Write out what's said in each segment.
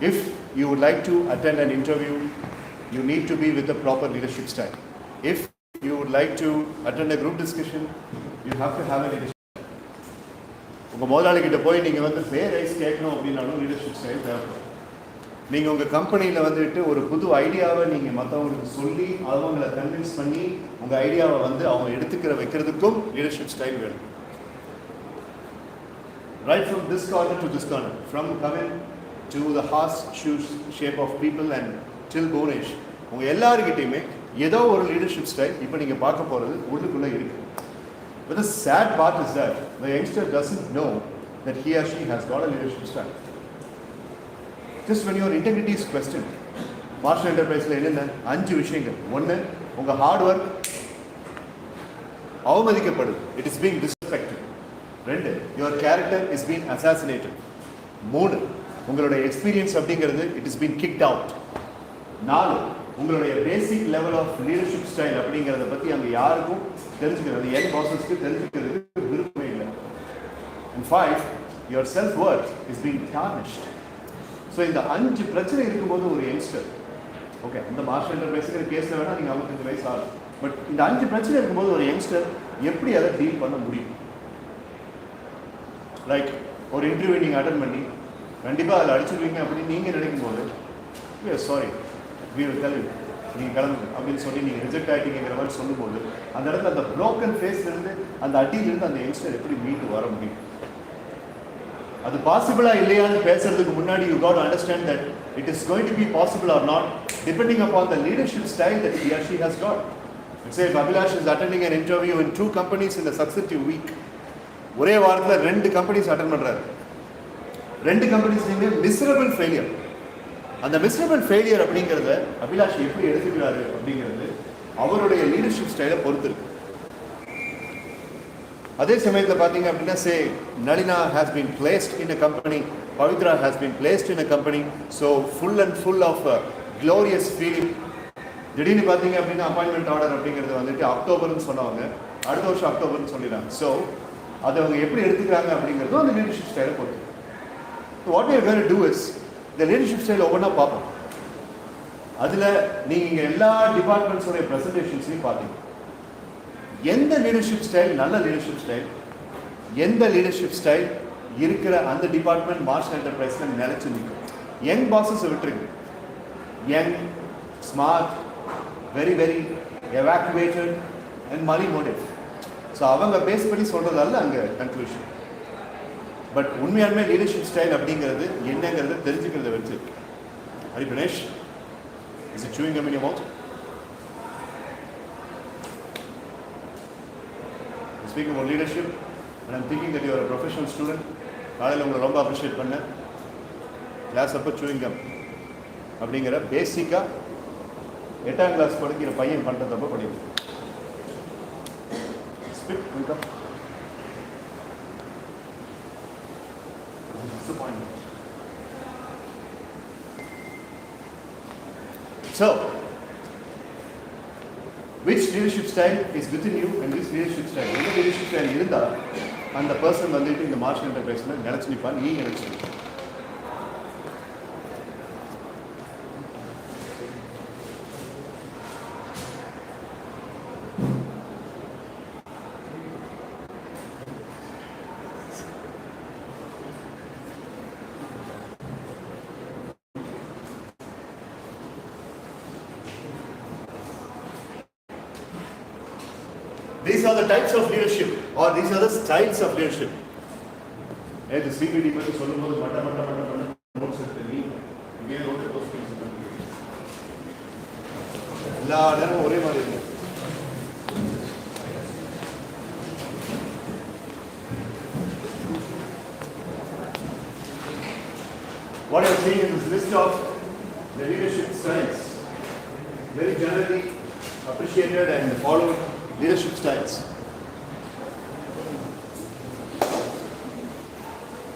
If you would like to attend an interview, you need to be with the proper leadership style. If you would like to attend a group discussion, you have to have a leadership. உங்கள் முதலாளிகிட்ட போய் நீங்கள் வந்து பே rice கேட்கணும் அப்படின்னாலும் leadership style தேவைப்படும். நீங்கள் உங்கள் கம்பெனியில் வந்துட்டு ஒரு புது ஐடியாவை நீங்கள் மற்றவங்களுக்கு சொல்லி அவங்கள கன்வின்ஸ் பண்ணி உங்கள் ஐடியாவை வந்து அவங்க எடுத்துக்கிற வைக்கிறதுக்கும் லீடர்ஷிப் ஸ்டைல் வேணும். Right from this corner to this corner, from coming to the horse shoes shape of people and till bone age, உங்கள் எல்லாருக்கிட்டையுமே ஏதோ ஒரு லீடர்ஷிப் ஸ்டைல் இப்போ நீங்கள் பார்க்க போகிறது உள்ளுக்குள்ளே இருக்குது. But the sad part is that the youngster doesn't know that he or she has got a leadership style. Just when your integrity is questioned, Marshall Enterpriseல என்னென்ன 5 விஷயங்கள். 1, உங்கள் ஹார்ட் ஒர்க் அவமதிக்கப்படுது, it is being disrespected. 2, your character is being assassinated. 3, உங்களுடைய experience அப்படிங்கிறது it is being kicked out. 4, உங்களுடைய basic level of leadership style அப்படிங்கிறத பற்றி அங்கே யாருக்கும் தெரிஞ்சுக்கிறது, யங் பாஸஸ்க்கு தெரிஞ்சுக்கிறதுக்கு விருப்பமே இல்லை. And 5, your self-worth is being tarnished. So இந்த 5 பிரச்சனை இருக்கும்போது ஒரு யங்ஸ்டர், ஓகே இந்த மார்ஷல் என்டர்பிரைஸுங்கிற கேஸில் வேணால் நீங்கள் 55 வயசு ஆகும், பட் இந்த 5 பிரச்சனை இருக்கும்போது ஒரு யங்ஸ்டர் எப்படி அதை டீல் பண்ண முடியும்? லைக் ஒரு இன்டர்வியூ நீங்கள் அட்டன் பண்ணி கண்டிப்பாக அதில் அடிச்சிருவீங்க அப்படின்னு நீங்கள் நினைக்கும் போது sorry we will tell you நீங்கள் கிளம்புங்க அப்படின்னு சொல்லி நீங்கள் ரிஜெக்ட் ஆகிட்டீங்கிற மாதிரி சொல்லும்போது அந்த இடத்துல அந்த ப்ரோக்கன் ஃபேஸ்லேருந்து அந்த அடியிலிருந்து அந்த யங்ஸ்டர் எப்படி மீண்டு வர முடியும்? அது பாசிபிளா இல்லையான்னு பேசுறதுக்கு முன்னாடி you got to understand that it is going to be possible or not depending upon the leadership style that he or she has got. Let's say if Abhilash is attending an interview in 2 companies in a successive week, ஒரே வாரத்தில் 2 companies attend பண்றாரு, 2 companiesலையுமே miserable failure. அந்த miserable failure அப்படிங்கிறத அபிலாஷ் எப்படி எடுத்துக்கிறாரு அப்படிங்கிறது அவருடைய leadership ஸ்டைலை பொறுத்து இருக்கு. அதே சமயத்தில் பார்த்தீங்க அப்படின்னா say Nalina has been placed in a company, Pavithra has been placed in a company, so full of glorious feeling. திடீர்னு பார்த்தீங்க அப்படின்னா அப்பாயின்மெண்ட் ஆர்டர் அப்படிங்கிறது வந்துட்டு அக்டோபர்னு சொன்னவங்க அடுத்த வருஷம் அக்டோபர்னு சொல்லிடுறாங்க. ஸோ அதை அவங்க எப்படி எடுத்துக்கிறாங்க அப்படிங்கிறதும் அந்த லீடர்ஷிப் ஸ்டைலை பொறுத்து. What we are going to do is இந்த லீடர்ஷிப் ஸ்டைல் ஒவ்வொன்றா பார்ப்போம். அதில் நீங்கள் எல்லா டிபார்ட்மெண்ட்ஸோடைய ப்ரெசன்டேஷன்ஸையும் பார்த்தீங்க. எந்த லீடர்ஷிப் ஸ்டைல் நல்ல லீடர்ஷிப் ஸ்டைல், எந்த லீடர்ஷிப் ஸ்டைல் இருக்கிற அந்த டிபார்ட்மெண்ட் மார்ஷல் என்டர்பிரைஸில் நிலைச்சு நிற்கும். யங் பாஸஸை விட்டுருங்க, young smart very very evacuated and money motive. So அவங்க பேஸ் பண்ணி சொல்கிறதால அங்கே கன்க்ளூஷன். பட் உண்மையாலுமே லீடர்ஷிப் ஸ்டைல் அப்படிங்கிறது என்னங்கிறத தெரிஞ்சுக்கிறத வச்சு. Hari Ganesh, is it chewing gum in your mouth? Speaking about leadership, and I'm thinking that you are a professional student. காலையில் உங்களை ரொம்ப அப்ரிஷியேட் பண்ணேன். கிளாஸ் அப்போ chewing gum அப்படிங்கிற பேசிக்காக 8ஆம் கிளாஸ் படிக்கிற பையன் பண்ணுறதப்போ படிக்கும். Speak, welcome. So, which leadership style is within you and this leadership style? எந்த leadership style இருந்தால் அந்த பர்சன் வந்துட்டு இந்த மார்ஷல் என்டர்பிரைஸில் நினச்சி நிற்பான், நீ நினச்சி நிற்பான். These are the types of leadership or these are the styles of leadership. The CBD பத்தி சொல்லும்போது மட்ட நோட்ஸ் எடுத்து நீ இங்கே ரோட் போஸ்ட் பண்ணி எல்லா நேரமும் ஒரே மாதிரி இருக்கும். What I am seeing in this list of the leadership styles, very generally appreciated and followed leadership styles.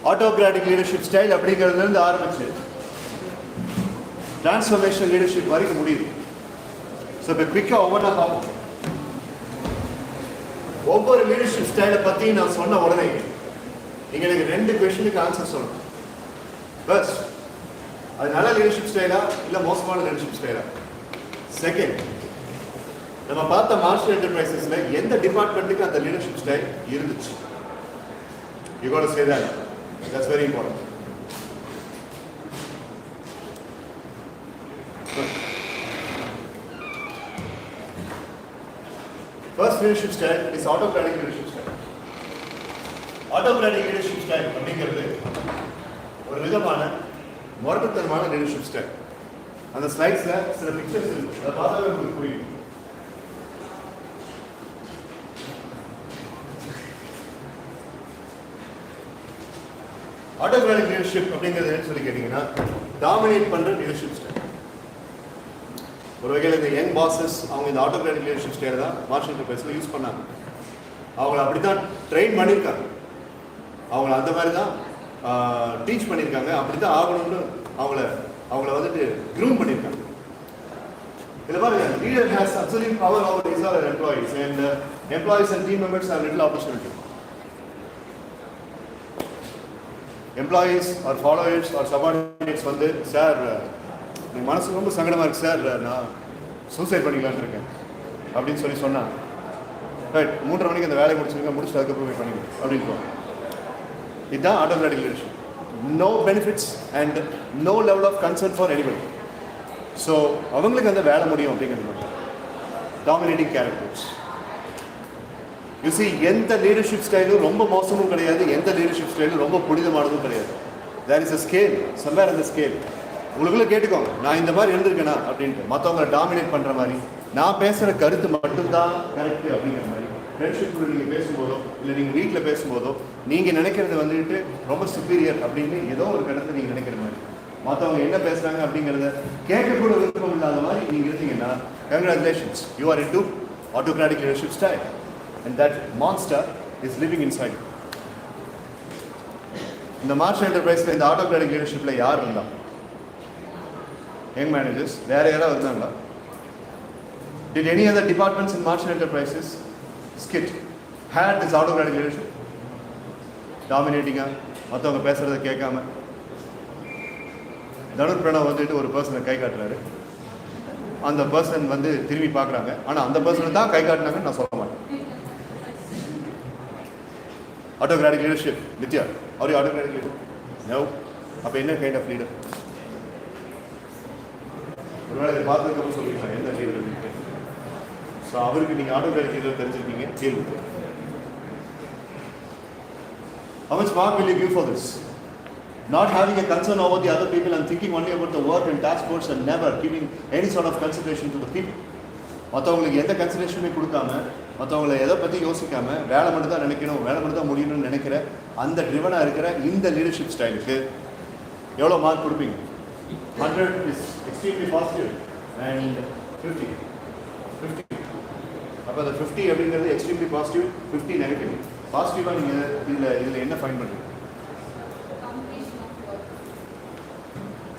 Autocratic leadership style அப்படிங்கிறதுல இருந்து ஆரம்பிச்சு டிரான்ஸ்ஃபர்மேஷனல் லீடர்ஷிப் வரைக்கும் முடியுது. ஸோ இப்போ குவிக்காக ஒவ்வொன்றா பார்ப்போம். ஒவ்வொரு லீடர்ஷிப் ஸ்டைலை பற்றி நான் சொன்ன உடனே நீங்கள் எனக்கு 2 கொஸ்டினுக்கு ஆன்சர் சொல்லணும். ஃபர்ஸ்ட், அது நல்ல லீடர்ஷிப் ஸ்டைலா இல்லை மோசமான லீடர்ஷிப் ஸ்டைலா? செகண்ட், நம்ம பார்த்த மாஸ்டர் என்டர்பிரைசஸ்ல எந்த டிபார்ட்மெண்ட்டுக்கு அந்த லீடர்ஷிப் ஸ்டைல் இருந்துச்சு? You got to say that. That's very important. First leadership style is autocratic leadership style. Autocratic leadership style அப்படிங்கிறது ஒரு விதமான முரட்டுத்தனமான லீடர்ஷிப் ஸ்டைல். அந்த ஸ்லைட்ஸ்ல சில பிக்சர்ஸ் இருக்கு, அதை பார்த்தாலே உங்களுக்கு புரியும். ஆட்டோகிராட்டிக் லீடர்ஷிப் அப்படிங்கிறது என்ன சொல்லி கேட்டீங்கன்னா, டாமினேட் பண்ற லீடர்ஷிப் ஸ்டைல். ஒரு வகையில் இந்த யங் பாசஸ் அவங்க இந்த ஆட்டோகிராட்டிக் லீடர்ஷிப் ஸ்டைலை தான் மார்ஷல் என்டர்பிரைஸ்ல யூஸ் பண்ணாங்க. அவங்கள அப்படி தான் ட்ரெயின் பண்ணியிருக்காங்க, அவங்கள அந்த மாதிரி தான் டீச் பண்ணியிருக்காங்க, அப்படி தான் ஆகணும்னு அவங்கள வந்துட்டு க்ரூம் பண்ணியிருக்காங்க. இதில் பாருங்க, leader has absolute power over his or employees and employees and team members have little opportunity. Employees are followers or subordinates வந்து, சார் என் மனசு ரொம்ப சங்கடமாக இருக்குது சார், நான் சூசைட் பண்ணிக்கலான்னு இருக்கேன் அப்படின்னு சொன்னாங்க. ரைட், 3:30 மணிக்கு அந்த வேலையை முடிச்சுட்டு அதுக்கப்புறம் போய் பண்ணிக்கலாம் அப்படின்னு. இதுதான் autocratic leadership. No benefits and no level of concern for anybody. So அவங்களுக்கு அந்த வேலை முடியும் அப்படிங்கிறது. Dominating characters. யூ சி, எந்த லீடர்ஷிப் ஸ்டைலும் ரொம்ப மோசமும் கிடையாது, எந்த லீடர்ஷிப் ஸ்டைலும் ரொம்ப புனிதமானதும் கிடையாது. There is a scale, somewhere அந்த ஸ்கேல். உங்களுக்குள்ள கேட்டுக்கோங்க, நான் இந்த மாதிரி இருந்திருக்கேனா அப்படின்ட்டு. மற்றவங்களை டாமினேட் பண்ணுற மாதிரி, நான் பேசுகிற கருத்து மட்டும்தான் கரெக்டு அப்படிங்கிற மாதிரி. ஃப்ரெண்ட்ஷிப்பில் நீங்கள் பேசும்போதோ இல்லை நீங்கள் வீட்டில் பேசும்போதோ நீங்கள் நினைக்கிறது வந்துட்டு ரொம்ப சுப்பீரியர் அப்படின்னு ஏதோ ஒரு கருத்தை நீங்கள் நினைக்கிற மாதிரி, மற்றவங்க என்ன பேசுகிறாங்க அப்படிங்கிறத கேட்கக்கூட விருப்பம் இல்லாத மாதிரி நீங்கள் இருந்தீங்கன்னா, congratulations, you are into autocratic leadership style and that monster is living inside. இந்த மார்ஷல் என்டர்பிரைஸில் இந்த ஆட்டோகிராட்டிக் லீடர்ஷிப்பில் யார் இருந்தா? Young managers. வேறு யாராவது இருந்தாங்களா? Did any other departments in Marshall Enterprises skit had this autocratic leadership? Dominating, மற்றவங்க பேசுறதை கேட்காம. தனுர் பிரணவ் வந்துட்டு ஒரு பர்சனை கை காட்டுறாரு, அந்த பர்சன் வந்து திரும்பி பார்க்குறாங்க, ஆனால் அந்த பர்சனை தான் கை காட்டினாங்கன்னு நான் சொல்ல மாட்டேன். Autocratic leadership. Nithya, are you autocratic leader? No. அப்போ என்ன கைண்ட் ஆஃப் லீடர்? ஒருவேளை இதை பார்த்ததுக்கப்புறம் சொல்லிக்கலாம் எந்த லீடர் இருக்கு. ஸோ அவருக்கு நீங்கள் ஆட்டோகிராட்டிக் லீடர் தெரிஞ்சிருக்கீங்க. கேள்வி, how much mark will you give for this? Not having a concern over the other people and thinking only about the work and task force and never giving any sort of consideration to the people. மற்றவங்களுக்கு எந்த கன்சிடரேஷனுமே கொடுக்காம, மற்றவங்களை எதை பற்றி யோசிக்காமல் வேலை மட்டும் தான் நினைக்கணும், வேலை மட்டும் தான் முடியணும்னு நினைக்கிற அந்த ட்ரிவனாக இருக்கிற இந்த லீடர்ஷிப் ஸ்டைலுக்கு எவ்வளோ மார்க் கொடுப்பீங்க? 100 is extremely positive and 50. அப்போ அந்த 50 அப்படிங்கிறது எக்ஸ்ட்ரீம்லி பாசிட்டிவ், 50 நெகட்டிவ். பாசிட்டிவாக நீங்கள் இதில் என்ன ஃபைன் பண்ணுறீங்க?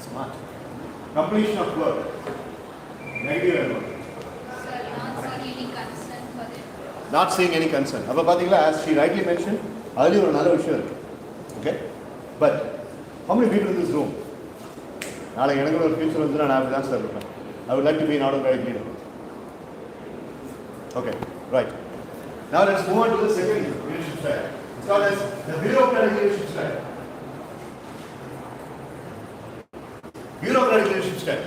Smart. Completion of work. Negative என்ன? Not seeing any concern. அப்போ பார்த்தீங்களா, as she rightly mentioned, அதுலேயும் ஒரு நல்ல விஷயம் இருக்குது. Okay, but how many people in this room? நாளைக்கு எனக்கு ஒரு ஃபியூச்சர் வந்து நான் அப்படி தான் சார் இருப்பேன். I would like to be an autocratic leader. Okay, right. Now let's move on to the second leadership style. It's called as the bureaucratic leadership style. Bureaucratic leadership style.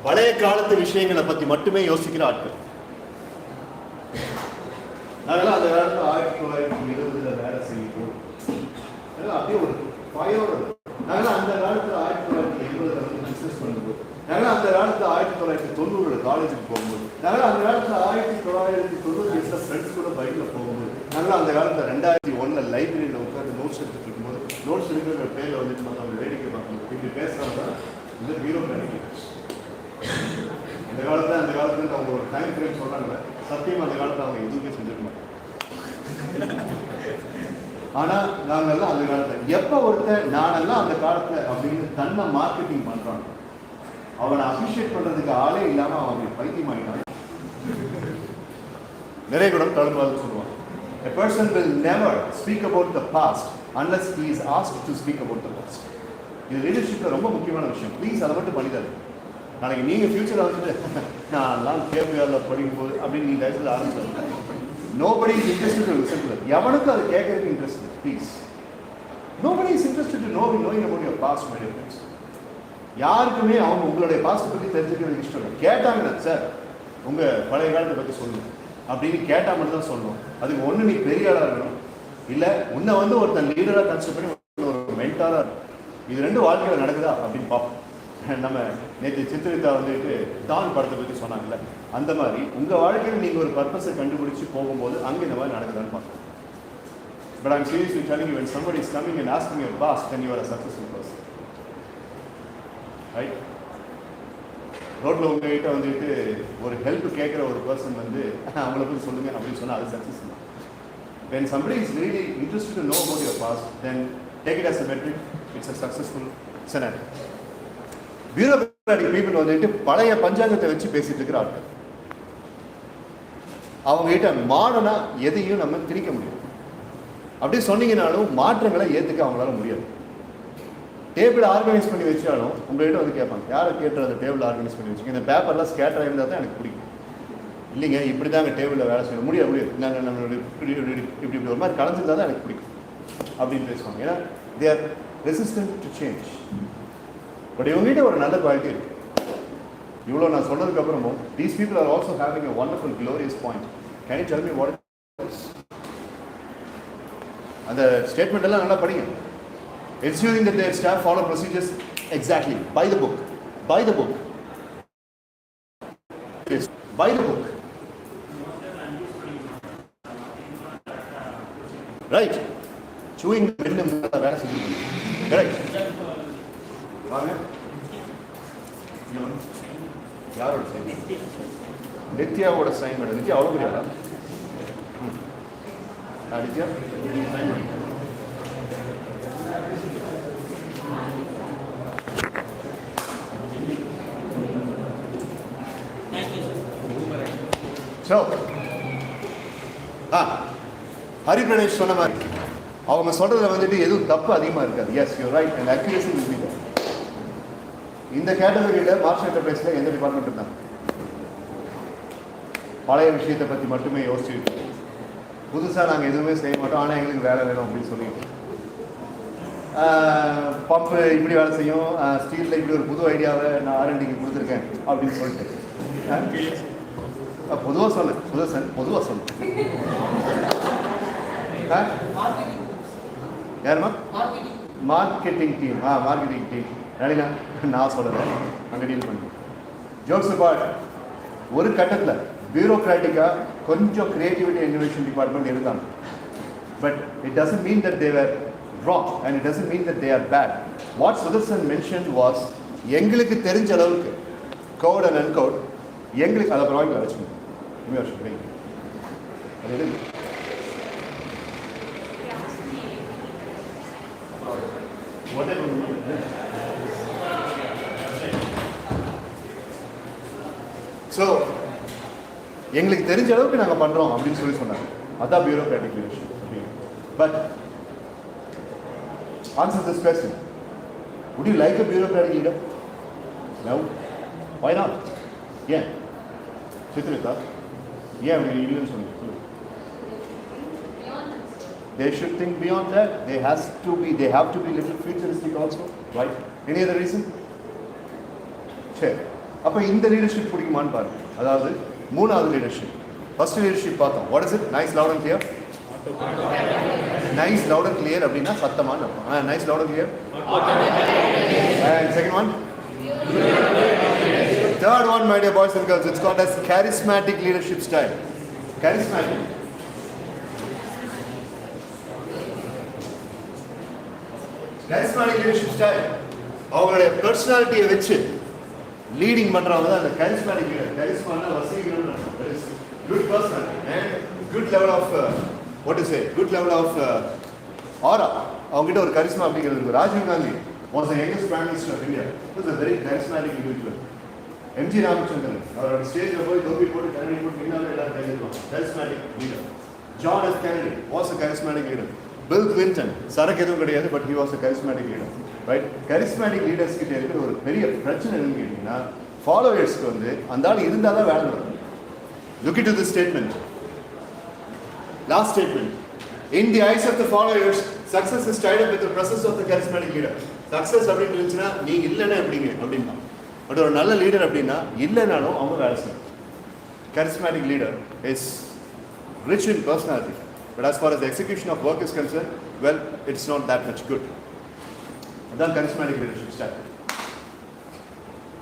பழைய காலத்து விஷயங்களை பற்றி மட்டுமே யோசிக்கிற ஆட்கள். நாங்களாம் அந்த காலத்தில் 1920 வேலை செய்யணும், அப்படியே ஒரு ஃபயரோட. நாங்களாம் அந்த காலத்தில் 1980 பிஸ்னஸ் பண்ணும்போது, நாங்களாம் அந்த காலத்தில் 1990 காலேஜுக்கு போகும்போது, நாங்களாம் அந்த காலத்தில் 1990 ஃப்ரெண்ட்ஸ் கூட பைக்கில் போகும்போது, நாங்களாம் அந்த காலத்தில் 2001 லைப்ரரியில் உட்காந்து நோட்ஸ் எடுத்துட்டு இருக்கும்போது, நோட்ஸ் எடுக்கிற பேரில் வந்துட்டு மற்றவங்க வேடிக்கை பார்க்கணும், இப்படி பேசுகிறாங்க தான் இந்த பியூரோக்ராட்டிக். இந்த காலத்தில் அவங்க ஒரு டைம் ஃப்ரேம் சொல்கிறாங்க, சத்தியம் அந்த காலத்தில் அவங்க எதுவுமே செஞ்சுக்க மாட்டாங்க. ஆனால் நாங்கள்லாம் அந்த காலத்தில் எப்போ ஒருத்தர் நானெல்லாம் அந்த காலத்தில் அப்படின்னு தன்னை மார்க்கெட்டிங் பண்ணுறாங்க, அவனை அப்ரிஷியேட் பண்ணுறதுக்கு ஆளே இல்லாமல் அவங்க பைத்தியம் ஆகிட்டாங்க. நிறைய கூட தடுப்பாக சொல்லுவாங்க, a person will never speak about the past unless he is asked to speak about the past. இது லீடர்ஷிப்பில் ரொம்ப முக்கியமான விஷயம். ப்ளீஸ் அதை மட்டும் பண்ணிடாது. நாளைக்கு நீங்கள் ஃபியூச்சரில் வந்துட்டு நான்லாம் கேபிஆரில் படிக்கும்போது அப்படின்னு நீங்கள் லைஃப்பில் ஆரம்பிச்சு nobody is interested to listen to that. எவனுக்கும் அது கேட்கறதுக்கு இன்ட்ரெஸ்ட் இல்லை. Please, nobody is interested to knowing about your past my dear friends. யாருக்குமே அவங்க உங்களுடைய பாஸ்ட்டை பற்றி தெரிஞ்சுக்கிறதுக்கு இஷ்டம் இல்லை. கேட்டாங்கன்னா சார் உங்கள் பழைய காலத்தை பற்றி சொல்லுங்கள் அப்படின்னு கேட்டால் மட்டும் தான் சொல்லணும். அதுக்கு ஒன்று நீ பெரிய ஆளாக இருக்கணும், இல்லை உன்னை வந்து ஒருத்தன் லீடராக கன்சிடர் பண்ணி ஒரு மென்டாராக இருக்கணும். இது ரெண்டு வாழ்க்கையில் நடக்குதா அப்படின்னு பார்ப்போம். நம்ம நேற்று சித்திரிதா வந்துட்டு டான் படத்தை பற்றி சொன்னாங்கல்ல, அந்த மாதிரி உங்கள் வாழ்க்கையில் நீங்கள் ஒரு பர்பஸை கண்டுபிடிச்சி போகும்போது அங்கே இந்த மாதிரி நடக்குதான்னு பார்க்கணும். But I'm seriously telling you, when somebody is coming and asking your past, then you are a successful person. Right? ரோட்டில் உங்ககிட்ட வந்துட்டு ஒரு ஹெல்ப் கேட்குற ஒரு பர்சன் வந்து அவங்கள போய் சொல்லுங்கள் அப்படின்னு சொன்னால் அது சக்ஸஸ் தான். When somebody is really interested to know about your past, then take it as a metric. It's a successful scenario. Bureaucratic people வந்துட்டு பழைய பஞ்சாங்கத்தை வச்சு பேசிட்டு இருக்கிற ஆட்கள். அவங்ககிட்ட மாடர்னாக எதையும் நம்ம திணிக்க முடியும். அப்படி சொன்னீங்கனாலும் மாற்றங்களை ஏற்றுக்க அவங்களால முடியாது. டேபிள் ஆர்கனைஸ் பண்ணி வச்சாலும் உங்கள்கிட்ட வந்து கேட்பாங்க, யாரை கேட்டு அந்த டேபிள் ஆர்கனைஸ் பண்ணி வச்சுங்க, இந்த பேப்பர்லாம் ஸ்கேட்டர் இருந்தால் தான் எனக்கு பிடிக்கும். இல்லைங்க இப்படி தான் அங்கே டேபிளில் வேலை செய்யணும், முடியாது நாங்கள் நம்மளுடைய இப்படி ஒரு மாதிரி கலந்துருந்தா தான் எனக்கு பிடிக்கும் அப்படின்னு பேசுவாங்க. ஏன்னா they are resistant to change. But இவங்ககிட்ட ஒரு நல்ல குவாலிட்டி இருக்கு. இவ்வளோ நான் சொன்னதுக்கப்புறமும் these people are also having a wonderful glorious point. Can you tell me what it is? அந்த ஸ்டேட்மெண்ட் எல்லாம் நல்லா படிங்க. Ensuring that their staff follow procedures exactly by the book. By the book. Yes, by the book. Right. Chewing the rhythm of the correct. வாங்க. யாரோட sign? நித்யாவோட sign madam. Nithya அவ்வளோ முடியாதா? Nithya sign பண்ணி. ஸோ ஹரி பிரணேஷ் சொன்ன மாதிரி அவங்க சொல்றதுல வந்துட்டு எதுவும் தப்பு அதிகமாக இருக்காது. Yes you right and accuracy will be there. இந்த கேட்டகரியில் மார்ஷல் என்டர்பிரைஸில் எந்த டிபார்ட்மெண்ட் இருந்தாங்க? பழைய விஷயத்தை பற்றி மட்டுமே யோசிச்சுட்டு புதுசாக நாங்கள் எதுவுமே செய்ய மாட்டோம், ஆனால் எங்களுக்கு வேலை வேணும் அப்படின்னு சொல்லிட்டு பம்பு இப்படி வேலை செய்யும், ஸ்டீலில் இப்படி ஒரு புது ஐடியாவை நான் ஆர்என்டிக்கு கொடுத்துருக்கேன் அப்படின்னு சொல்லிட்டு பொதுவாக சொல்லு பொதுவாக சொல்லு. யாருமா? Marketing team. மார்க்கெட்டிங் டீம் நடினா நான் சொல்லலை, அங்கே டீல் பண்ணி ஜோக்ஸ் அபார்ட். ஒரு கட்டத்தில் பியூரோக்ராட்டிக்காக கொஞ்சம் கிரியேட்டிவிட்டி இன்னோவேஷன் டிபார்ட்மெண்ட் இருந்தாங்க. But it doesn't mean that they were wrong and it doesn't mean that they are bad. What Sundaresan mentioned was எங்களுக்கு தெரிஞ்ச அளவுக்கு code and uncode எங்களுக்கு அதை ப்ராஜெக்ட் வச்சுக்கணும். ஸோ எங்களுக்கு தெரிஞ்ச அளவுக்கு நாங்கள் பண்ணுறோம் அப்படின்னு சொல்லி சொன்னாங்க. அதான் bureaucratic leadership. But answer this question. Would you like a bureaucratic leader? No. Why not? Yeah. Chitrita. Yeah, we need to think. They should think beyond that. They have to be little futuristic also, right? Any other reason? சரி. அப்போ இந்த leadership பிடிக்குமான்னு பாருங்க. அதாவது மூணாவது leadership. First leadership பார்த்தோம். What is it? Nice loud and clear. Nice, loud and clear அப்படின்னா சத்தமான அர்த்தம். Nice, loud and clear. And second one? Third one, my dear boys and girls, it's called as charismatic leadership style. Charismatic. Charismatic leadership style. அவங்களுடைய பர்சனாலிட்டியை வச்சு leading பண்றவங்க தான் அந்த charismatic leader. Charisma வசீகரம். That is good personality and good level of what to say, good level of aura. அவங்ககிட்ட ஒரு charisma அப்படிங்கிறது இருக்கு. Rajiv Gandhi was the youngest prime minister of India. He was a very charismatic individual. MG Ramachandran அவரோட ஸ்டேஜில் போய் தோப்பி போட்டு கரடி போட்டு பின்னாலே எல்லாரும் கைதிருப்பாங்க. charismatic leader. John F. Kennedy was a charismatic leader. Bill Clinton சரக்கு எதுவும் கிடையாது, but he was a charismatic leader, right? Charismatic leaders கிட்ட இருக்கிற ஒரு பெரிய பிரச்சனை என்னன்னு கேட்டீங்கன்னா, ஃபாலோவர்ஸ்க்கு வந்து அந்த ஆள் இருந்தால் தான் வேலை நடக்கும். Look into this statement. Last statement. In the eyes of the followers, success is tied up with the presence of the charismatic leader. Success அப்படின்னு இருந்துச்சுன்னா நீ இல்லைன்னா எப்படிங்க அப்படின்னா, பட் ஒரு நல்ல லீடர் அப்படின்னா இல்லைனாலும் அவங்க வேலை செய்யணும். Charismatic leader is rich in personality, but as far as the execution of work is concerned, well, it's not that much good. அதான் charismatic leadership style.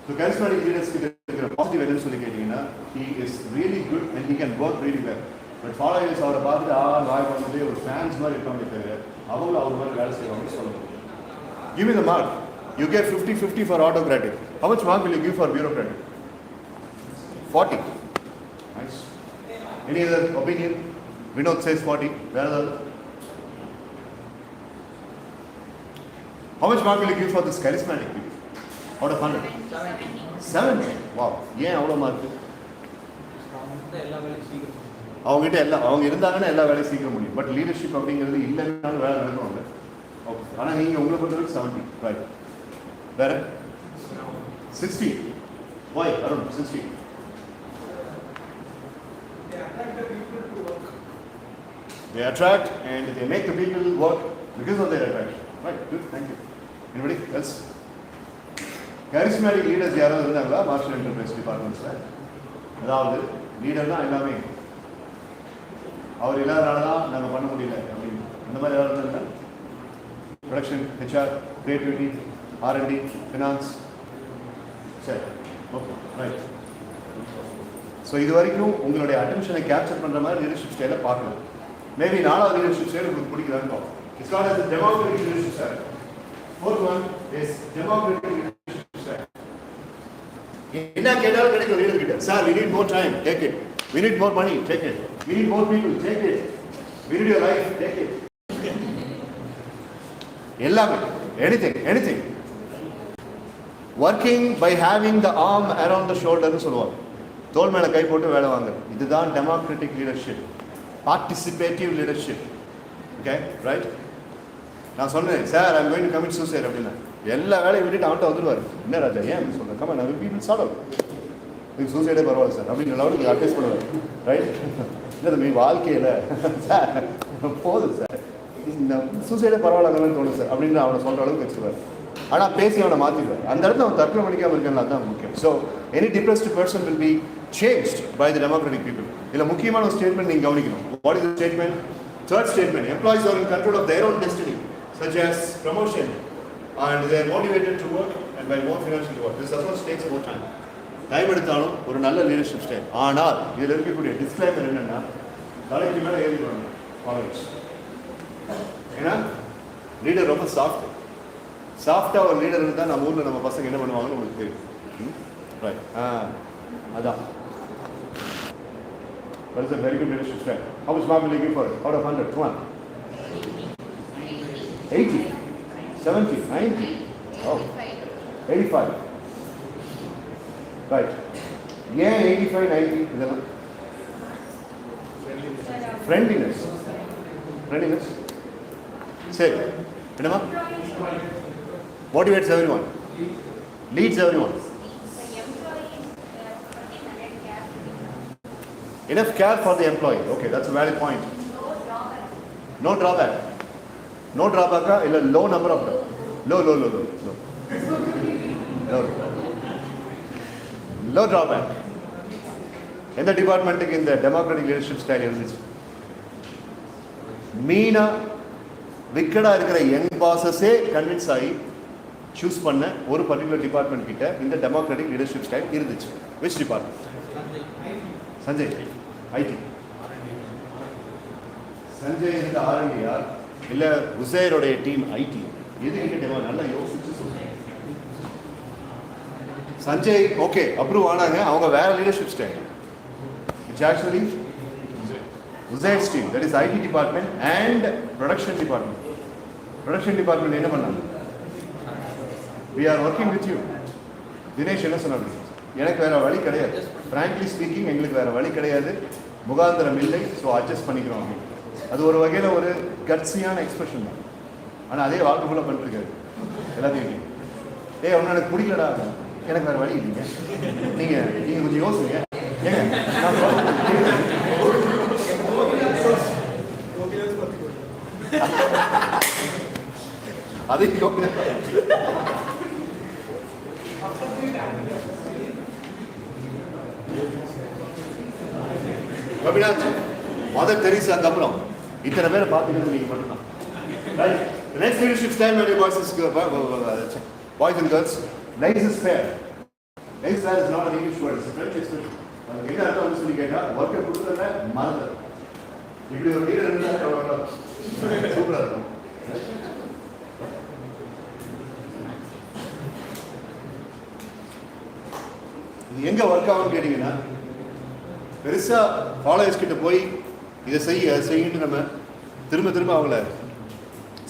So charismatic leaders கிட்ட பாசிட்டிவ் என்னன்னு சொல்லி கேட்டீங்கன்னா, he is really good and he can work really well. But followers அவரை பார்த்துட்டு வாய் பண்ணிட்டு ஒரு fans மாதிரி இருக்காங்க தவிர அவங்களும் அவர் மாதிரி வேலை செய்வாங்கன்னு சொல்லணும். Give me the mark. You get 50-50 for autocratic. How much mark will you give for bureaucratic? 40. Nice. Any other opinion? Vinod says 40. Where are the? How much mark will you give for this charismatic people? Out of 100? 70. Wow. ஏன் அவ்வளோ mark? அவங்ககிட்ட அவங்க இருந்தாங்கன்னா எல்லா வேலையும் சீக்கிரம் முடியும். But leadership அப்படிங்கிறது இல்லைன்னாலும் வேலை நடக்கும். ஓகே, ஆனால் நீங்கள் உங்களை பொறுத்தவரைக்கும் 70, ரைட்? வேற 60. வாய் Arun 60. They attract and they make the people work because of their attraction. Right, good, thank you. Anybody else? Charismatic leaders யாராவது இருந்தாங்களா மார்ஷல் என்டர்பிரைஸ் டிபார்ட்மெண்ட்ஸில்? அதாவது லீடர் தான் எல்லாமே, அவர் இல்லாதனால தான் நாங்கள் பண்ண முடியல அப்படின்னு அந்த மாதிரி யாராவது இருந்தால் production, HR, creativity, R&D, finance. சரி, ஓகே, ரைட். ஸோ இது வரைக்கும் உங்களுடைய அட்டென்ஷனை கேப்சர் பண்ணுற மாதிரி லீடர்ஷிப் ஸ்டைலை பார்க்கலாம். மேபி 4வது லீடர்ஷிப் ஸ்டைல் உங்களுக்கு பிடிக்குதான்னு பார்ப்போம். It's called as a democratic leadership style. Fourth one is democratic leadership style. என்ன கேட்டாலும் கிடைக்கும் லீடர் கிட்ட. Sir, we need more time, take it. We need more money, take it. We need more people, take it. We need your life, take it. எல்லாமே, anything. Working by having the arm around the shoulder னு சொல்லுவாங்க. தோள் மேல கை போட்டு வேலை வாங்க. இதுதான் democratic leadership, participative leadership. Okay, right? நான் சொன்னேன், sir, I'm going to commit suicide அப்படின்னா எல்லா வேலையும் விட்டுட்டு அவன்கிட்ட வந்துடுவார். என்ன ராஜா ஏன் அப்படி சொல்கிறேன்? கமா நான் people sort of இதுக்கு சூசைடே பரவாயில்ல சார் அப்படின்னு லெவலுக்கு அட்வைஸ் பண்ணுவார், ரைட்? இல்லை தம்பி வாழ்க்கையில் சார் போதும் சார், இந்த சூசைடே பரவாயில்லங்கன்னு தோணும் சார் அப்படின்னு அவனை சொல்கிற அளவுக்கு வச்சுருவார். ஆனால் பேசி அவனை மாற்றிடுவார். அந்த இடத்துல அவன் தற்கொலை பண்ணிக்காமல் இருக்கலாம், அதுதான் முக்கியம். So any depressed person will be changed by the democratic people. இதில் முக்கியமான ஒரு ஸ்டேட்மெண்ட் நீங்கள் கவனிக்கணும். What is the statement? Third statement. Employees are in control of their own destiny, such as promotion, and they are motivated to work and by more financial reward. This of course takes more time. Time எடுத்தாலும் ஒரு நல்ல leadership style. ஆனால் இதில் இருக்கக்கூடிய disclaimer என்னென்னா, தலைக்கு மேலே ஏறிடுவாங்க followers. ஏன்னா லீடர் ரொம்ப சாஃப்டாக ஒரு லீடர் இருந்தால் நம்ம ஊரில் நம்ம பசங்க என்ன பண்ணுவாங்கன்னு உங்களுக்கு தெரியும், ரைட்? அதான் what is a very good leadership style. How much mark will you give for it? Out of 100, come on. 80, 70, 90, oh, 85. Right. ஏன் 85, 90 இதெல்லாம்? ஃப்ரெண்ட்லினஸ். சரி, என்னமா? Motivates everyone, leads everyone. Enough care for the employee. Okay, that's a valid point. No drawback. No drawback illa low number of them. Low. Low drawback. எந்த டிபார்ட்மெண்ட்டுக்கு இந்த democratic leadership style இருந்துச்சு? மீனா விக்கடா இருக்கிற யங் பாஸஸே convince ஆகி choose பண்ண ஒரு பர்டிகுலர் டிபார்ட்மெண்ட் கிட்ட இந்த டெமோக்ராட்டிக் லீடர்ஷிப் ஸ்டைல் இருந்துச்சு. Which department? Sanjay, IT. Sanjay இந்த R&Dயா இல்ல உசைரோடைய டீம் ஐடி? எது கிட்ட நல்லா யோசிச்சு சொல்லுங்க. சஞ்சய் ஓகே அப்ரூவ் ஆனாங்க, அவங்க வேற leadership style. It's actually Uzair's team, that is IT department and production department. Production department என்ன பண்ணாங்க? we are working with you. Dinesh என்ன சொன்னாங்க? எனக்கு வேற வழி கிடையாது, frankly speaking எங்களுக்கு வேற வழி கிடையாது, முகாந்திரம் இல்லை, ஸோ அட்ஜஸ்ட் பண்ணிக்கிறோம் அப்படின்னு. அது ஒரு வகையில் ஒரு கட்சியான எக்ஸ்பிரஷன் தான். ஆனால் அதே வாழ்க்கை ஃபுல்லாக பண்ணிருக்காரு எல்லாத்தையும். ஒன்றும் எனக்கு பிடிக்கலடா, எனக்கு வேறு வழி இல்லைங்க, நீங்கள் கொஞ்சம் யோசிங்க ஏங்க அது கபிநாத் மதர் தெரீசாக்கு அப்புறம் இத்தனை பேரை பார்த்துக்கிறது நீங்கள் மட்டும்தான். Right? The next leadership stand when you boys and girls. Laissez-faire. Laissez-faire is not an English word, it's a French expression. அதுக்கு என்ன அர்த்தம் சொல்லி கேட்டால் ஒர்க்கை கொடுத்தல மறந்துடும். இப்படி ஒரு லீடர் இருந்தால் சூப்பராக இருக்கும். இது எங்கே ஒர்க் ஆகும்னு கேட்டிங்கன்னா, பெருசாக ஃபாலோவர்ஸ் கிட்ட போய் இதை செய்ய அதை செய்யிட்டு நம்ம திரும்ப திரும்ப அவங்கள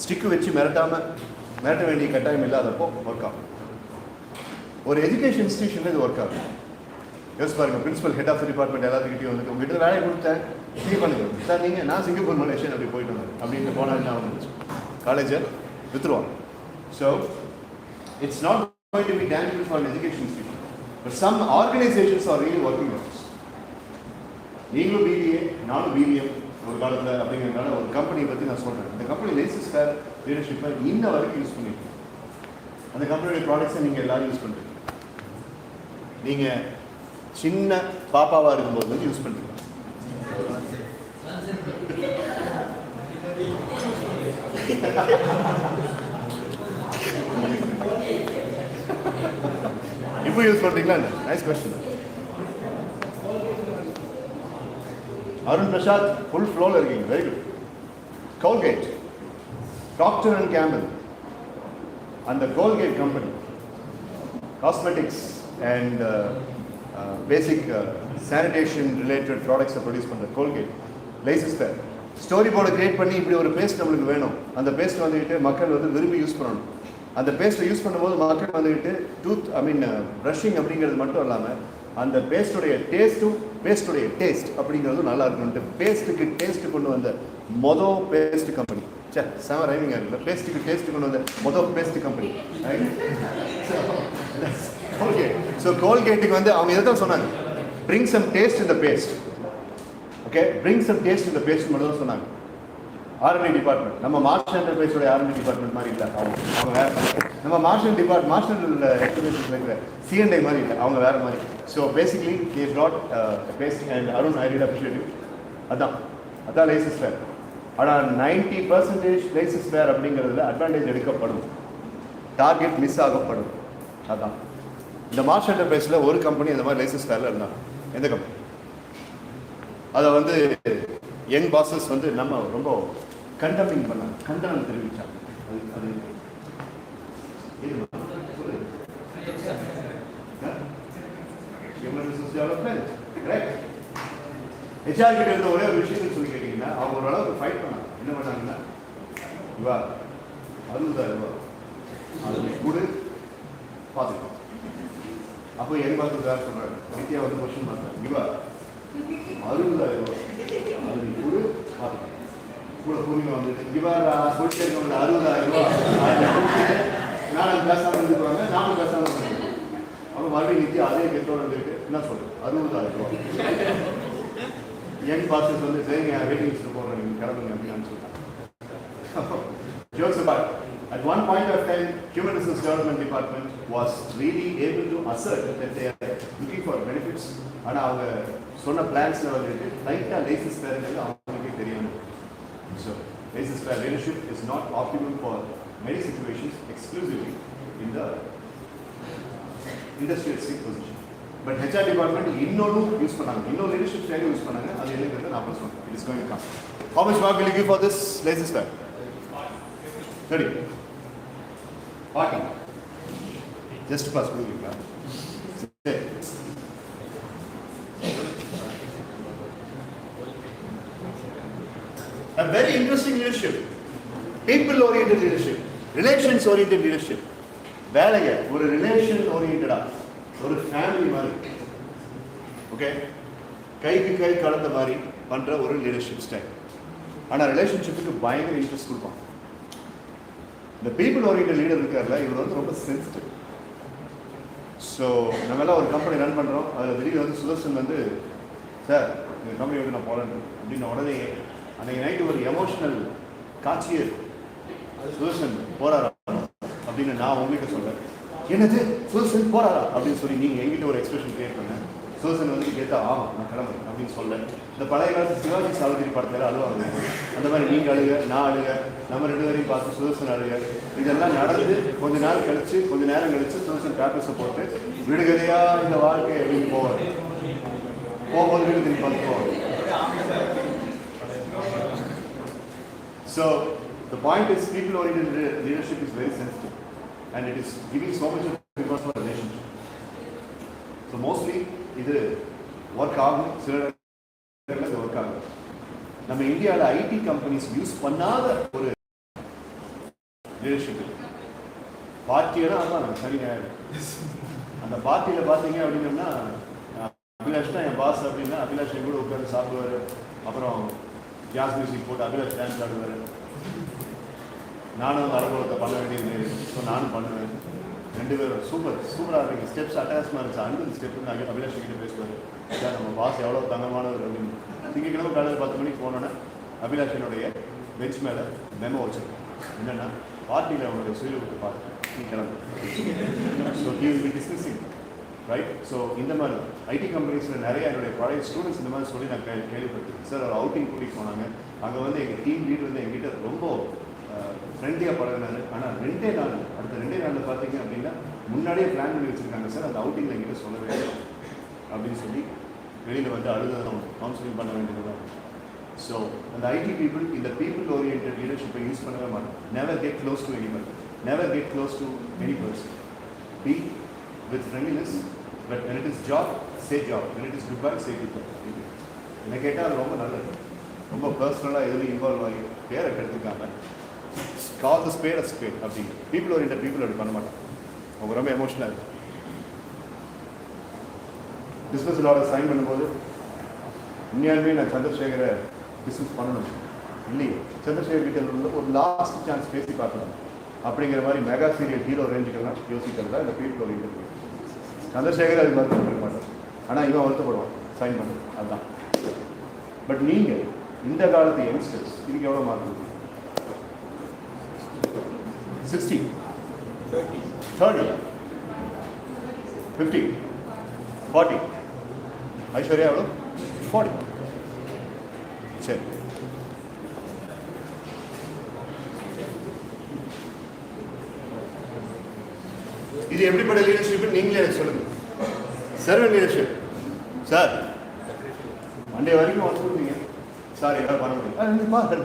ஸ்டிக்கு வச்சு மிரட்ட வேண்டிய கட்டாயம் இல்லாதப்போ ஒர்க் ஆகும். ஒரு எஜுகேஷன் இன்ஸ்டியூஷனில் இது ஒர்க் ஆகும். யோசிச்சு பாருங்கள், principal head of the department எல்லாத்துக்கிட்டையும் வந்து உங்ககிட்ட வேலையை கொடுத்தேன் நீங்கள் பண்ணுங்க சார், நான் சிங்கப்பூர் மலேசியா அப்படி போயிட்டு வந்தேன் அப்படின்ட்டு போனால் என்ன வந்துச்சு, காலேஜை வித்துருவாங்க. So it's not going to be dangerous for education institution, but some organisations are really working on this. நீங்களும் பிபிஏ நானும் பிபிஎம் ஒரு காலத்தில் அப்படிங்கிறதுனால ஒரு கம்பெனியை பற்றி நான் சொல்கிறேன். இந்த கம்பெனி லேசஸ்-ஃபேர் லீடர்ஷிப்பை இன்ன வரைக்கும் யூஸ் பண்ணிட்டு அந்த கம்பெனியோட ப்ராடக்ட்ஸை நீங்கள் எல்லாரும் யூஸ் பண்ணுறீங்க. நீங்கள் சின்ன பாப்பாவாக இருக்கும்போது வந்து யூஸ் பண்ணுறீங்க. இப்போ யூஸ் பண்ணுறீங்களா? Nice question. Arun Prasad full ஃப்ளோவில் இருக்கீங்க, very good. Colgate, Procter and Gamble, அந்த Colgate company cosmetics and basic sanitation related ப்ராடக்ட்ஸை ப்ரொடியூஸ் பண்ணுற கோல்கேட் லேசஸ்-ஃபேர் ஸ்டோரி போர்டை கிரியேட் பண்ணி இப்படி ஒரு பேஸ்ட் நம்மளுக்கு வேணும், அந்த பேஸ்ட் வந்துக்கிட்டு மக்கள் வந்து விரும்பி யூஸ் பண்ணணும். அந்த பேஸ்ட்டை யூஸ் பண்ணும்போது மக்கள் வந்துக்கிட்டு ப்ரஷிங் அப்படிங்கிறது மட்டும் இல்லாமல் அந்த பேஸ்ட்டுடைய டேஸ்ட் அப்படிங்கிறதும் நல்லா இருக்கணும்ட்டு பேஸ்ட்டுக்கு டேஸ்ட்டு கொண்டு வந்த பேஸ்ட் கம்பெனி. செம ரைமிங்காக இருக்குல்ல, பேஸ்ட்டுக்கு டேஸ்ட்டு கொண்டு வந்த பேஸ்ட் கம்பெனி கோல்கேட். ஸோ கோல்கேட்டுக்கு வந்து அவங்க இதை தான் சொன்னாங்க, bring some taste in the paste. Okay, bring some taste in the paste மட்டும் தான் சொன்னாங்க. R&D டிபார்ட்மெண்ட் நம்ம மார்ஷல் என்டர்பிரைஸோட R&D டிபார்ட்மெண்ட் மாதிரி இல்லை, அவங்க வேறு. நம்ம மார்ஷல் என்டர்பிரைஸில் இருக்கிற C&I மாதிரி இல்லை, அவங்க வேறு மாதிரி. So basically they brought paste and Arun, I really appreciate you. அதான் லேசஸ்-ஃபேர். ஆனால் 90% லேசஸ்-ஃபேர் அப்படிங்கிறதுல அட்வான்டேஜ் எடுக்கப்படும், டார்கெட் மிஸ் ஆகப்படும். அதான் இந்த மார்ஷல் என்டர்பிரைஸில் ஒரு கம்பெனி அந்த மாதிரி லேசஸ்-ஃபேரில் இருந்தாங்க. எந்த கம்பெனி? அதை வந்து யங் பாஸஸ் வந்து நம்ம ரொம்ப கண்டமிங் பண்ணாங்க, கண்டனம் தெரிவித்தாங்க. ஹெச்ஆர் கிட்ட இருந்த ஒரே ஒரு விஷயம்னு சொல்லி கேட்டீங்கன்னா, அவங்க ஓரளவுக்கு ஃபைட் பண்ணாங்க. என்ன பண்ணாங்கன்னா, இவா 60,000 ரூபா அது கூட பார்த்துக்கலாம். அப்போ யங் பாஸஸ் வேறு சொல்கிறாங்க, நித்யா வந்து கொஸ்டின் பண்ணுறாங்க, இவா 60,000 ரூபா அது கூட பார்த்துக்கலாம். கூட பூர்வீகம் வந்துட்டு இவா சொல்லிட்டே இருக்கவங்க 60,000 ரூபா நானும் பேசாமல் இருந்துக்குவாங்க, நானும் பேசாமல் இருந்துருக்கேன். அப்போ மறுபடியும் நித்யா அதே கெட்டோடு வந்துட்டு என்ன சொல்கிறேன், 60,000 ரூபா. யங் பாஸஸ் வந்து சரிங்க வெயிட்டிங் லிஸ்ட்டில் போடுறேன், நீங்கள் கிளம்புங்க அப்படின்னு சொல்லிட்டாங்க. Jokes abort, at one point of time, Human Resource Development Department was really able to assert that they are looking for benefits. ஆனால் அவங்க சொன்ன பிளான்ஸில் வந்துட்டு லைட்டாக லேசஸ்-ஃபேருங்கிறது அவங்களுக்கே தெரியாமல். So laces-fair leadership is not optimal for many situations exclusively in the industrial state position. But HR department இன்னொன்று use பண்ணாங்க, இன்னொரு லீடர்ஷிப் ஸ்டைலை யூஸ் பண்ணாங்க. அது என்னங்கிறது நான் அப்புறம் சொன்னேன். It is going to come. How much mark will you give for this laces-fair? 30. 40. Just pass கொடுக்குறீங்களா? A very interesting leadership, people-oriented leadership, relations-oriented leadership. வேலைங்க ஒரு ரிலேஷன் ஓரியன்டா, ஒரு ஃபேமிலி மாதிரி, ஓகே, கைக்கு கை கலந்த மாதிரி பண்ணுற ஒரு லீடர்ஷிப் ஸ்டைல். ஆனால் ரிலேஷன்ஷிப்புக்கு பயங்கர இன்ட்ரெஸ்ட் கொடுப்பான். இந்த பீப்புள் ஓரியன்டட் லீடர் இருக்கார்ல, இவர் வந்து ரொம்ப சென்சிட்டிவ். ஸோ நம்மளாம் ஒரு கம்பெனி ரன் பண்ணுறோம். அதில் திடீர்னு வந்து சுதர்சன் வந்து, சார் இந்த கம்பெனி வந்து நான் போகலன்னு அப்படின்னு உடனே அன்றைக்கி நைட்டு ஒரு எமோஷனல் காட்சியே சுதர்சன் போகிறாரா அப்படின்னு நான் உங்ககிட்ட சொல்கிறேன். என்னது சுதர்சன் போகிறாரா அப்படின்னு சொல்லி நீங்கள் எங்கிட்ட ஒரு எக்ஸ்பிரஷன் கிரியேட் பண்ணேன். சுதர்சன் வந்து கேட்டால் ஆமாம் நான் கிளம்புறேன் அப்படின்னு சொல்ல. இந்த பழைய காலத்து சிவாஜி சாவித்திரி படத்தில் அழுவாங்க. அந்த மாதிரி நீங்கள் அழுக, நான் அழுக, நம்ம 2 பேரையும் பார்த்து சுதர்சன் அழுக. இதெல்லாம் நடந்து கொஞ்ச நேரம் கழிச்சு, கொஞ்ச நேரம் கழிச்சு சுதர்சன் பேப்பர்ஸை போட்டு விடுகதையா இந்த வாழ்க்கை அப்படின்னு போவார். போகும்போது வீடு திரும்பி பார்த்து போவார். So the point is, people oriented leadership is very sensitive and it is giving so much because of relationship. So mostly இது ஒர்க் ஆகும், சில இடங்களில் ஒர்க் ஆகும். நம்ம இந்தியாவில் ஐடி கம்பெனிஸ் யூஸ் பண்ணாத ஒரு லீடர்ஷிப் பார்ட்டியோட. ஆமாம் சரி, அந்த பார்ட்டியில் பார்த்தீங்க அப்படின்னா அபிலாஷ் தான் என் பாஸ் அப்படின்னா அபிலாஷ் கூட உட்காந்து சாப்பிடுவார். அப்புறம் ஜாஸ் மியூசிக் போட்டு அபிலாஷ் டான்ஸ் ஆடுவார். நானும் அலுவலகத்தை பண்ண வேண்டியது, ஸோ நானும் பண்ணுவேன். 2 பேரும் சூப்பராக இருக்கு. ஸ்டெப்ஸ் அட்டாச்மாக இருந்துச்சு. அன்பு ஸ்டெப்னு அபிலாஷ் கிட்ட பேசுவார். அதான் நம்ம பாஸ் எவ்வளோ தங்கமானவர் அப்படின்னு. திங்கக்கிழமை காலையில் 10 மணிக்கு போனோன்னே அபிலாஷனுடைய பெஞ்ச் மேலே மெமோ வச்சுருக்கேன். என்னென்னா, பார்ட்டியில் அவனுடைய சுயலுக்கு பார்த்து நீ கிளம்பு. So he will be discussing right. So இந்த மாதிரி ஐடி கம்பெனிஸில் நிறைய என்னுடைய பழைய ஸ்டூடெண்ட்ஸ் இந்த மாதிரி சொல்லி நான் கேள்விப்பட்டிருக்கேன். சார் ஒரு அவுட்டிங் கூட்டிகிட்டு போனாங்க. அங்கே வந்து எங்கள் டீம் லீடர் வந்து எங்கிட்ட ரொம்ப ஃப்ரெண்ட்லியாக பழகினார். ஆனால் 2 நாள், அடுத்த 2 நாளில் பார்த்தீங்க அப்படின்னா முன்னாடியே பிளான் பண்ணி வச்சுருக்காங்க. சார் அந்த அவுட்டிங்கில் எங்கிட்ட சொல்லவே அப்படின்னு சொல்லி வெளியில் வந்து அழுததான் கவுன்சிலிங் பண்ண வேண்டியதுதான். ஸோ அந்த ஐடி பீப்புள் இந்த பீப்புள் ஓரியன்ட் லீடர்ஷிப்பை யூஸ் பண்ணவே மாட்டோம். Never get close to anybody, never get close to any person. Be with friendliness, but when it is job, say job. when it is goodbye, say goodbye. என்ன கேட்டால் அது ரொம்ப நல்லது. ரொம்ப பர்சனலாக எதுவும் இன்வால்வ் ஆகி பேரை கெடுத்துக்காம கால் த ஸ்பேட் அ ஸ்பேட் அப்படின்னு பீப்புள் ஓரியன்ட் பீப்புள் அப்படி பண்ண மாட்டாங்க. அவங்க ரொம்ப எமோஷனலாக இருக்கும். பிஸ்னஸ் லாட சைன் பண்ணும்போது உண்மையாலுமே நான் சந்திரசேகரை பிஸ்னஸ் பண்ணணும் இல்லையே, சந்திரசேகர் கிட்ட ஒரு லாஸ்ட் சான்ஸ் பேசி பார்க்கலாம் அப்படிங்கிற மாதிரி மெகா சீரியல் ஹீரோ ரேஞ்சுக்கெல்லாம் யோசிக்கிறதா இந்த பீப்புள் ஓரியன்ட். சந்திரசேகர் அது மாதிரி பண்ண மாட்டேன். ஆனால் இவன் வருத்தப்படுவான் சைன் பண்ணுறது. அதுதான். பட் நீங்கள் இந்த காலத்து யங்ஸ்டர்ஸ் இதுக்கு எவ்வளோ மார்க் இருக்கு? 60, 30, 50, 40. ஐஸ்வர்யா எவ்வளோ? 40. சரி, இது எப்படிப்பட்ட லீடர்ஷிப் நீங்களே எனக்கு சொல்லுங்க. Servant leadership. சார் மண்டே வரைக்கும் வந்துருந்தீங்க சார், என்னால் பண்ண முடியும்.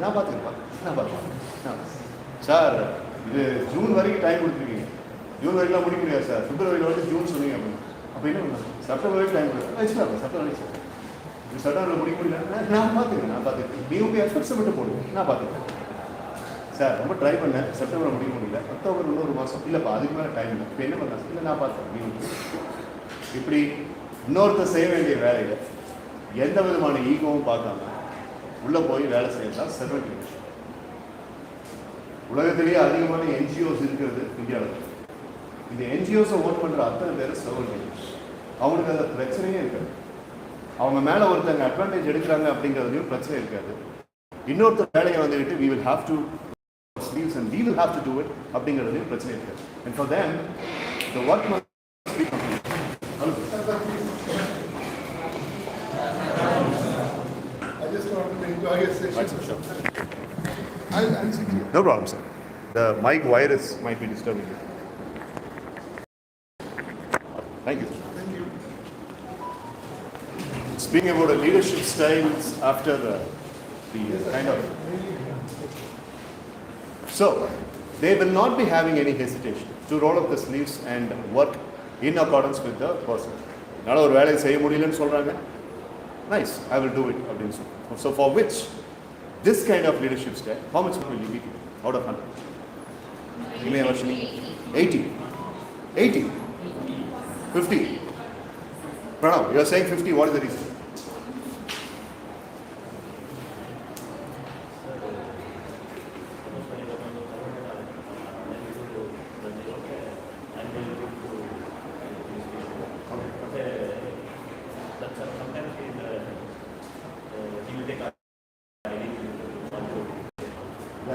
நான் பார்த்துக்கிறேன் சார். இது ஜூன் வரைக்கும் டைம் கொடுத்துருக்கீங்க. ஜூன் வரைக்கும் முடிக்க முடியாது சார். பிப்ரவரியில் வந்து ஜூன் சொன்னீங்க அப்படின்னு. அப்போ என்ன பண்ணலாம்? செப்டம்பர் வரைக்கும் டைம் கொடுக்குறேன் சார். செப்டம்பர் வரைக்கும் சார். இது செப்டம்பரில் முடிக்க முடியல. நான் பார்த்துக்கிறேன். நீங்கள் உங்கள் எஃபர்ட்ஸை மட்டும் போடுங்க, நான் பார்த்துக்கிறேன் சார். ரொம்ப ட்ரை பண்ணேன், செப்டம்பரில் முடிக்க முடியல. அக்டோபர் இன்னொரு மாதம் இல்லைப்பா, அதுக்கு மேலே டைம் இல்லை. இப்போ என்ன பண்ணலாம்? இல்லை நான் பார்த்துக்கிறேன். நீங்கள் இப்படி இன்னொருத்தர் செய்ய வேண்டிய வேலையில் எந்த விதமான ஈகோவும் பார்க்காம உள்ளே போய் வேலை செய்யலாம் சர்வன்ட் லீடர்ஷிப். உலகத்திலேயே அதிகமான என்ஜிஓஸ் இருக்கிறது இந்தியாவில். இந்த என்ஜிஓஸை ஓன் பண்ணுற அத்தனை பேர் சர்வன்ட் லீடர்ஸ். அவங்களுக்கு அந்த பிரச்சனையே இருக்காது. அவங்க மேலே ஒருத்தங்க அட்வான்டேஜ் எடுக்கிறாங்க அப்படிங்கிறதுலையும் பிரச்சனை இருக்காது. இன்னொருத்தர் வேலையை வந்துக்கிட்டு we will have to sleeves and we will have to do it அப்படிங்கிறதுலையும் பிரச்சனை இருக்காது. And for them the work must be completed. I just want to enjoy your session. Right, sir, sure. I'll sit here. No problem, sir. The mic virus might be disturbing you. Thank you, sir. Thank you. Speaking about the leadership styles after the kind of... So, they will not be having any hesitation to roll up the sleeves and work in accordance with the person. Nala or velai seiya mudiyalanu solranga. Nice, I will do it அப்படின்னு சொல்லி. So for which this kind of leadership style, how much will you be given out of 100? Give me a version. 80. 80. 50. Pranav, you are saying 50. What is the reason?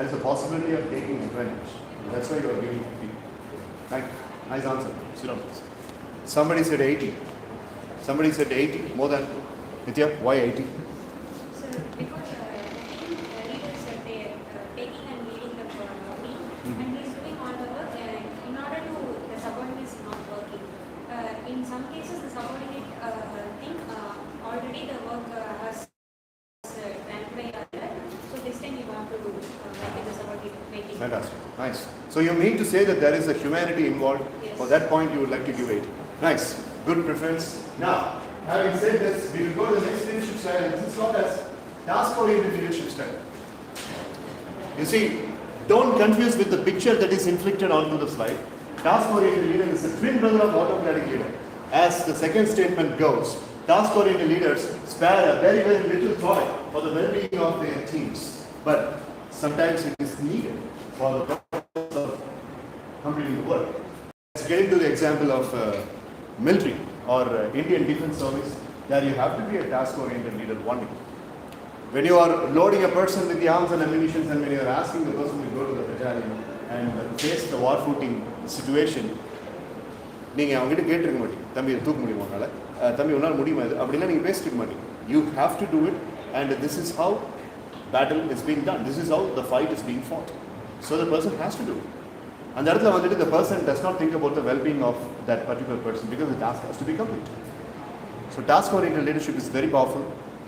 there is a possibility of taking advantage. That's why you are giving 50. Thank you. Nice answer. Sit down, please. Somebody said 80. Somebody said 80, more than. Nitya, why 80? So, because the leaders are there, taking and leading the company, and he's doing all the work, in order to, the subordinate is not working. In some cases, the subordinate think already the work has done by other, so this time you want to work with the subordinate making. Fantastic. Nice. So you mean to say that there is a humanity involved? Yes. For that point, you would like to give 8. Nice. Good preference. Now, having said this, we will go to the next leadership style. This is called as task-oriented leadership style. You see, don't confuse with the picture that is inflicted onto the slide. Task-oriented leader is the twin brother of autocratic leader. As the second statement goes, task-oriented leaders spare a very, very little thought for the well-being of their teams. But sometimes it is needed for the purpose of completing the work. Let's get into the example of military or Indian Defence Service. There you have to be a task-oriented leader one. When you are loading a person with the arms and ammunition, and when you are asking the person to go to the battalion and face the war footing situation, நீங்கள் அவங்ககிட்ட கேட்டிருக்க மாட்டீங்க தம்பி தூக்க முடியுமா உன்னால் தம்பி உன்னால் முடியுமா இது அப்படிலாம் நீங்கள் பேசிட்டு இருக்க மாட்டீங்க. You have to do it, and this is how battle is being done. This is how the fight is being fought. So the person has to do it. அந்த இடத்துல வந்துட்டு the person does not think about the well-being of that particular person because the task has to be complete. So task-oriented leadership is very powerful.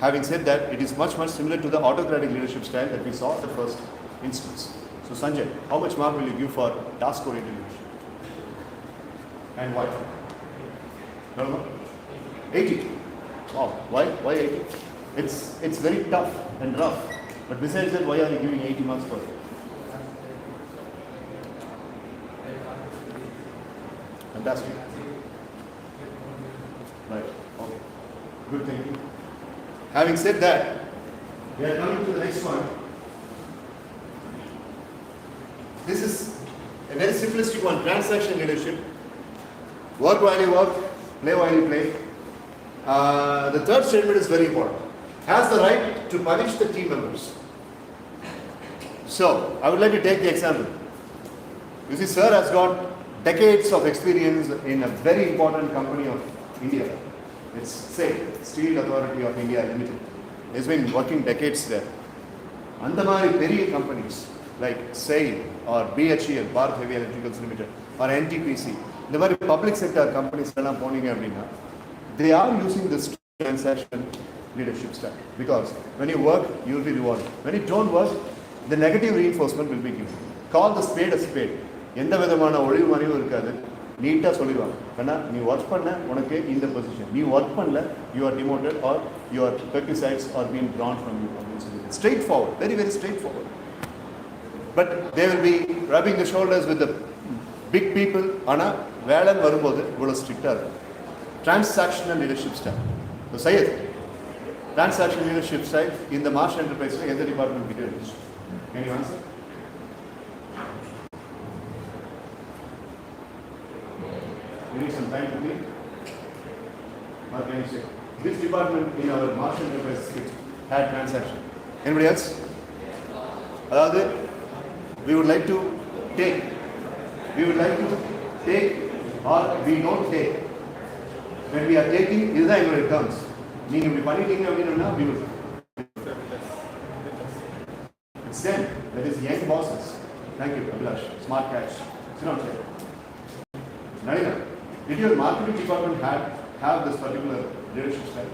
Having said that, it is much similar to the autocratic leadership style that we saw in the first instance. So Sanjay, how much mark will you give for task-oriented leadership? And why? No? 80. Wow. Why? Why 80? It's very tough and rough. But besides that, why are you giving 80 marks for it? Fantastic. Right. Okay. Good thinking. Having said that, we are coming to the next one. This is a very simplistic one, transaction leadership. Work while you work, play while you play. The third statement is very important. Has the right to punish the team members. So, I would like to take the example. You see, sir has got decades of experience in a very important company of India. It's SAIL, Steel Authority of India Limited. He's been working decades there. Andamari Peri companies like SAIL or BHEL, Bharat Heavy Electricals Limited, or NTPC, the very public sector companies, they are using this transaction leadership style. Because when you work, you will be rewarded. When you don't work, the negative reinforcement will be given. Call the spade a spade. எந்த விதமான ஒளிவு மறைவும் இருக்காது. நீட்டாக சொல்லிடுவாங்க. ஏன்னா நீ work பண்ண உனக்கு இந்த பொசிஷன், நீ ஒர்க் பண்ணல you are demoted or your perquisites are been drawn from you அப்படின்னு சொல்லி straightforward, very very straightforward. But they will be rubbing the shoulders with the big people. ஆனால் வேலைன்னு வரும்போது இவ்வளோ ஸ்ட்ரிக்டாக இருக்கும். Transactional leadership style. Syed, transactional leadership style இந்த Marsh என்டர்பிரைஸில் எந்த டிபார்ட்மெண்ட் கிட்ட இருந்துச்சு? Can you answer? You need some time to think. Or can you say, this department in our Marsh Enterprise had transaction? Anybody else? Aதாவது, we would like to take or we don't take. When we are taking, இதுதான் எங்களுடைய terms. நீங்க இப்படி பண்ணிட்டீங்க அப்படின்னா we will. It's them, that is young bosses. Thank you, Abhilash. Smart catch. Sit down, sir. Narina, did your marketing department have this particular leadership style?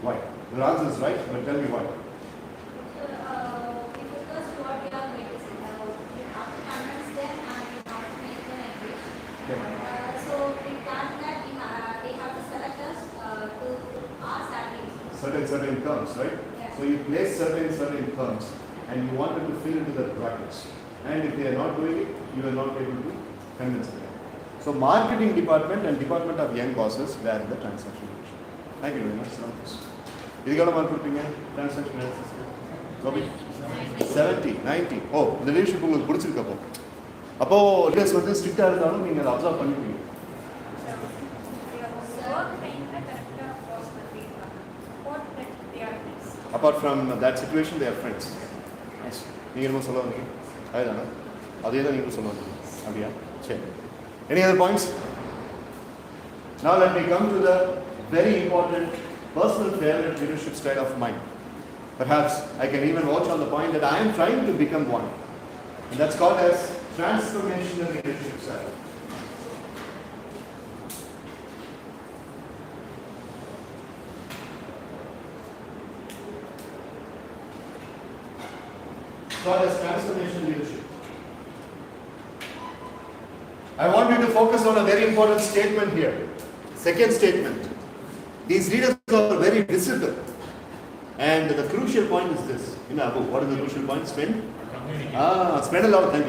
Why? Your answer is right, but tell me why. Because what we are going to say, you have to convince them and you have to make them agree. So in that they have to select us to our salaries. Certain terms, right? Yeah. So you place certain terms and you want them to fill into the brackets. And if they are not doing it, you are not able to convince them. So marketing department and department of young bosses, they are in the transaction division. Thank you very much. இதுக்கான mark கொடுப்பீங்க transaction analysis? Gopi 70, 90. ஓ, இந்த leadership உங்களுக்கு பிடிச்சிருக்கப்போ அப்போ leaders வந்து ஸ்ட்ரிக்டாக இருந்தாலும் நீங்கள் அதை observe பண்ணிப்பீங்க. Apart from that situation, they are friends. நீங்கள் என்னமோ சொல்ல வந்தீங்க அதுதானே அதே தான் நீங்கள் சொல்ல வந்தீங்க அப்படியா சரி. Any other points? Now let me come to the very important personal favorite leadership style of mine. Perhaps I can even watch on the point that I am trying to become one. And that's called as transformational leadership style. Called as transformational leadership. I want you to focus on a very important statement here. Second statement. These leaders are very visible. And the crucial point is this. What is the crucial point? Spend a lot of time.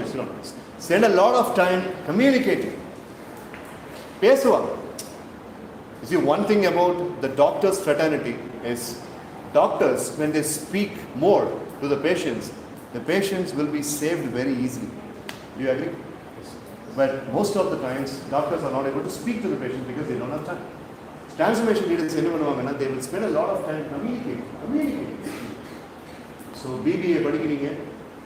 Spend a lot of time communicating. பேசுவாங்க. You see, one thing about the doctors' fraternity is doctors, when they speak more to the patients will be saved very easily. Do you agree? But most of the times, doctors are not able to speak to the patient because they don't have time. Transformation leaders, they will spend a lot of time communicating. So, BBA படிக்கிறீங்க,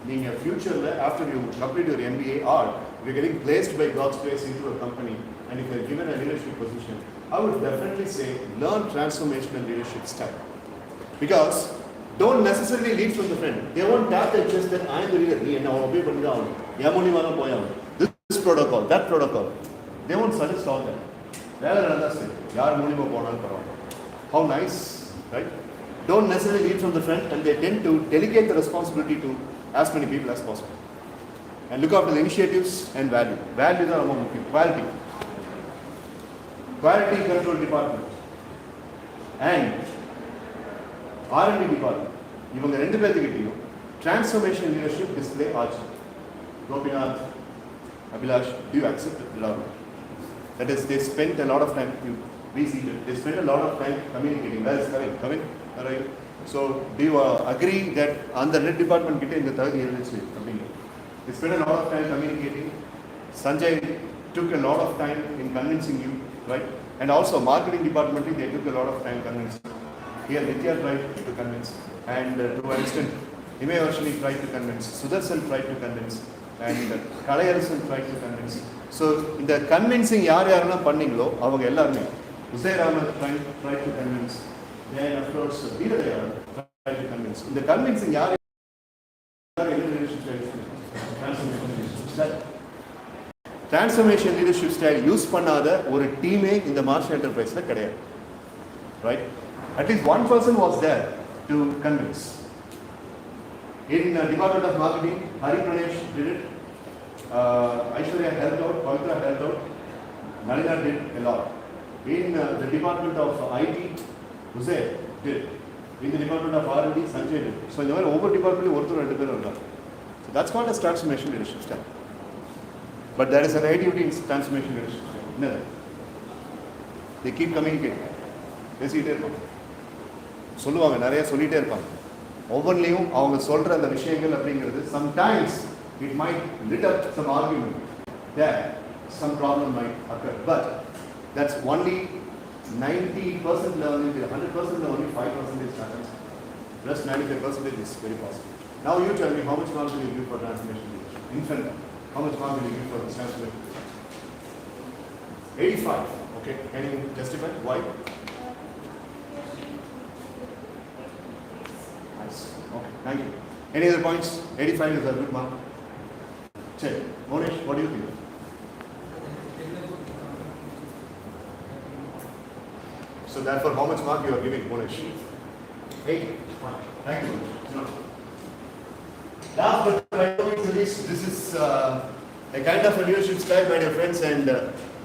நீங்க future after you complete your MBA or you're getting placed by God's grace into a company and if you're given a leadership position, I would definitely say learn transformational leadership style. Because don't necessarily lead from the front. They won't tap their chest that I am the leader. This protocol, that protocol. They won't suggest all that. How nice, right? Don't necessarily lead from the front and they tend to delegate the responsibility to as many people as possible. And look after the initiatives and value. Value is quality. Quality control department. And R&D department. இவங்க ரெண்டு பேர்த்துக்கிட்டையும் transformation leadership display ஆச்சு. Gopinath, Abhilash, do you accept it? That is, they spent a lot of time, they spent a lot of time communicating. Where is coming? Coming? Alright. So, do you agree that on the net department கிட்ட இந்த தகுதி இருந்துச்சு அப்படிங்க? They spent a lot of time communicating. Sanjay took a lot of time in convincing you, right? And also marketing department, they took a lot of time convincing. Here Nitya tried to convince, and to an extent, Himayavashini tried to convince, Sudarshan tried to convince, and Kalayarasan tried to convince. So, in the convincing யாரெல்லாம் பண்ணீங்களோ அவங்க எல்லாரும் Usairama tried to convince, then of course Veeradayaran tried to convince. In the convincing transformation leadership style use பண்ணாத ஒரு டீமே இந்த Marsh என்டர்பிரைஸ்ல கிடையாது, right? At least one person was there to convince. In Department of Marketing, Hari Pranesh did it. Aishwarya helped out, Pavitra helped out, Nalina did a lot. In the Department of IT, Uzair did. In the Department of R&D, Sanjay did. So, in the over department, so that's called as transformation leadership style. But there is an nativity in transformation leadership style. No. They keep communicating. பேசிக்கிட்டே இருப்பாங்க, சொல்லுவாங்க, நிறைய சொல்லிகிட்டே இருப்பாங்க. ஒவ்வொன்றிலையும் அவங்க சொல்கிற அந்த விஷயங்கள் அப்படிங்கிறது sometimes it might lit up some argument that some problem might occur, but that's only 90% learning, 100% only 5% is happens. Rest 95% is very positive. Now you tell me how much marks will you give for transformation leadership? In front, how much marks will you give for this transformation? 85. Okay, can you justify why? Okay, thank you. Any other points? 85 is a good mark. Check. Monesh, what do you think? So therefore, how much mark you are giving, Monesh? 8. Fine. Thank you. Last but not least, this is a kind of a leadership style, my dear friends, and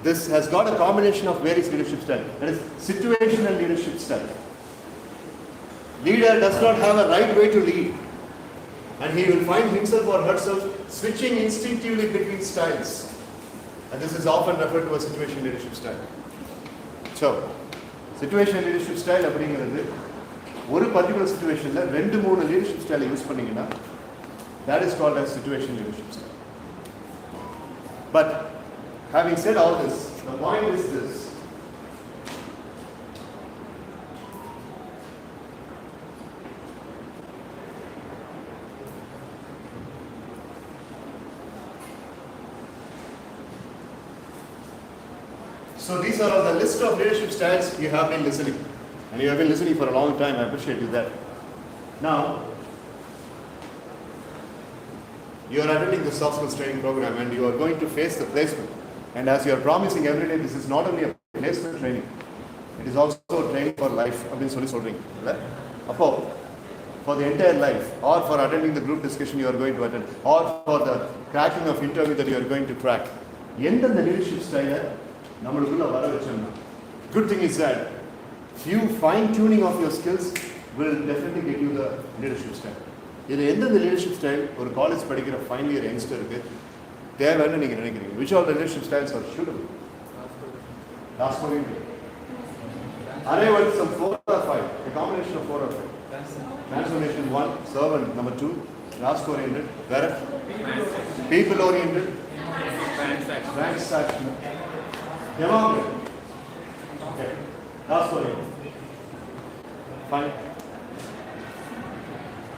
this has got a combination of various leadership styles. That is situational leadership style. Leader does not have a right way to lead, and he will find himself or herself switching instinctively between styles, and this is often referred to as situational leadership style. So, situational leadership style அப்படிங்கிறது ஒரு particular situationல 2-3 leadership style use பண்ணீங்கன்னா that is called as situational leadership style. But having said all this, the point is this: So these are all the list of leadership styles you have been listening. And you have been listening for a long time. I appreciate you that. Now, you are attending the soft skills training program and you are going to face the placement. And as you are promising every day, this is not only a placement training, it is also a training for life. அப்படின்னு சொல்லி சொல்றீங்க. அப்போ for the entire life, or for attending the group discussion you are going to attend, or for the cracking of interview that you are going to crack. எந்தெந்த leadership style நம்மளுக்குள்ள வர வச்சோம்னா, good thing is that few fine tuning of your skills will definitely get you the leadership style. இது எந்தெந்த leadership style ஒரு college படிக்கிற final year யங்ஸ்டருக்கு தேவைன்னு நீங்க நினைக்கிறீங்க? Which all the leadership styles are suitable? Last one. Arrival some 4 or 5, a combination of 4 or 5. Transformation 1, servant number 2, task oriented, where? People oriented, transaction, demographic. Okay, task oriented. Fine.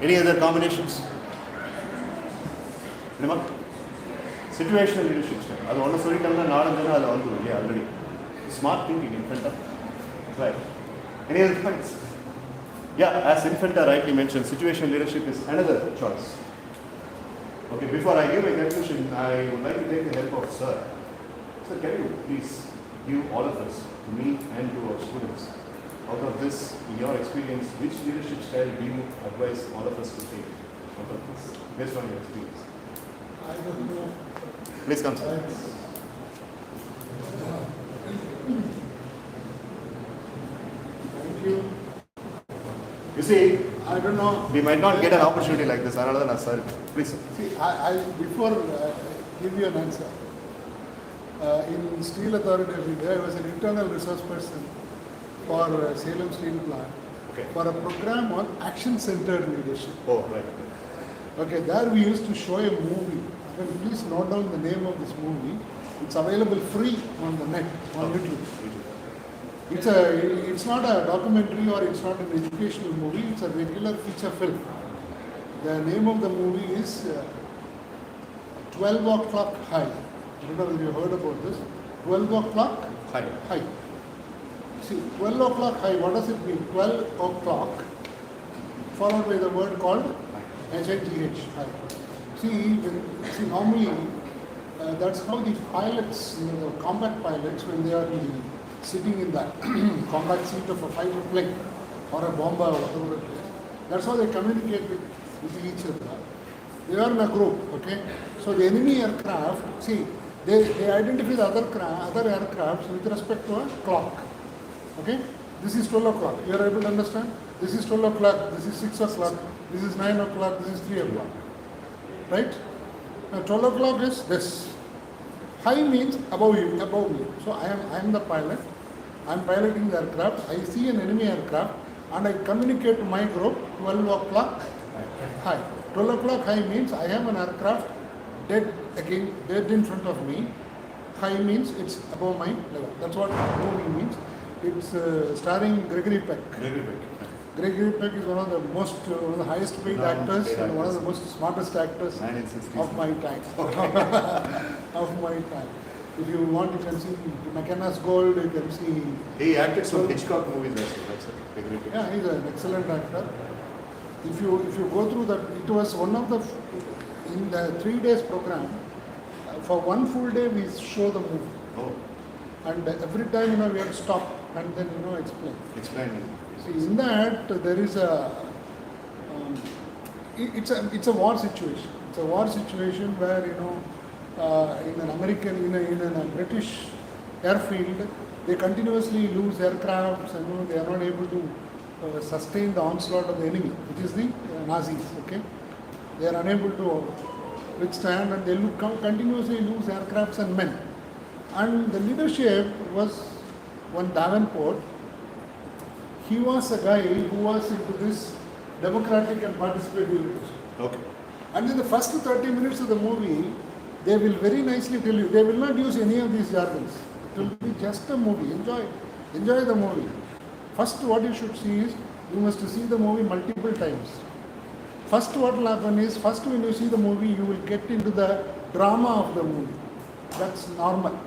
Any other combinations? Remember? Situational leadership style. அது ஒன்று சொல்லிட்டோம்னா நாலஞ்சு அது வந்துடும் இல்லையா already. Smart thinking in front of. Right. Any other points? Yeah, as Infanta rightly mentioned, situational leadership is another choice. Okay, before I give a conclusion, I would like to take the help of Sir. Sir, can you please give all of us, to me and to our students, out of this, in your experience, which leadership style do you advise all of us to take out of this, based on your experience? I don't know. Please come, sir. Thank you. You see, I don't know. we might not get an opportunity like this. Another than sir. Please, sir. See, I before give you an answer. In Steel Authority, there was an internal resource person for Salem Steel Plant Okay. for a program on action-centered leadership. Oh, right. Okay, there we used to show a movie. I mean, please note down the name of this movie. It's available free on the net, on YouTube. It's not a documentary or it's not an educational movie. It's a regular feature film. The name of the movie is 12 O'Clock High. I don't know if you heard about this. 12 O'Clock Hi. High. See, 12 O'Clock High, what does it mean? 12 o'clock followed by the word called HIGH, high. See, normally that's how the pilots, the combat pilots, when they are sitting in that combat seat of a fighter plane or a bomber or whatever it is, that's how they communicate with each other. They are in a group, okay? So the enemy aircraft, see, they identify the other aircrafts with respect to a clock, okay? This is 12 o'clock, you are able to understand? This is 12 o'clock, this is 6 o'clock, this is 9 o'clock, this is 3 o'clock, right? Now 12 o'clock is this. High means above you, above me. So I am the pilot. I am piloting the aircraft. I see an enemy aircraft and I communicate to my group 12 o'clock high. 12 o'clock high means I have an aircraft dead in front of me. High means it's above my level. That's what movie means. It's starring Gregory Peck. Gregory Peck is one of the highest paid actors and one of the most smartest actors of my time. Of my time. If you want, you can see McKenna's Gold, you can see... He acted some Hitchcock movies also, right, sir? Yeah, he's an excellent actor. If you go through that, it was one of the... In the 3 days program, for one full day we show the movie. Oh. And every time, we have to stop and then, explain. Explain. See, in that, there is a... it's a war situation. It's a war situation where, in an American, in a British airfield, they continuously lose aircrafts and they are not able to sustain the onslaught of the enemy, which is the Nazis, okay? They are unable to withstand and they continuously lose aircrafts and men. And the leadership was one Davenport. He was a guy who was into this democratic and participatory leadership. Okay. And in the first 30 minutes of the movie, they will very nicely tell you, they will not use any of these jargons. It will be just a movie. Enjoy the movie. First, what you should see is, you must see the movie multiple times. First, what will happen is, when you see the movie, you will get into the drama of the movie. That's normal.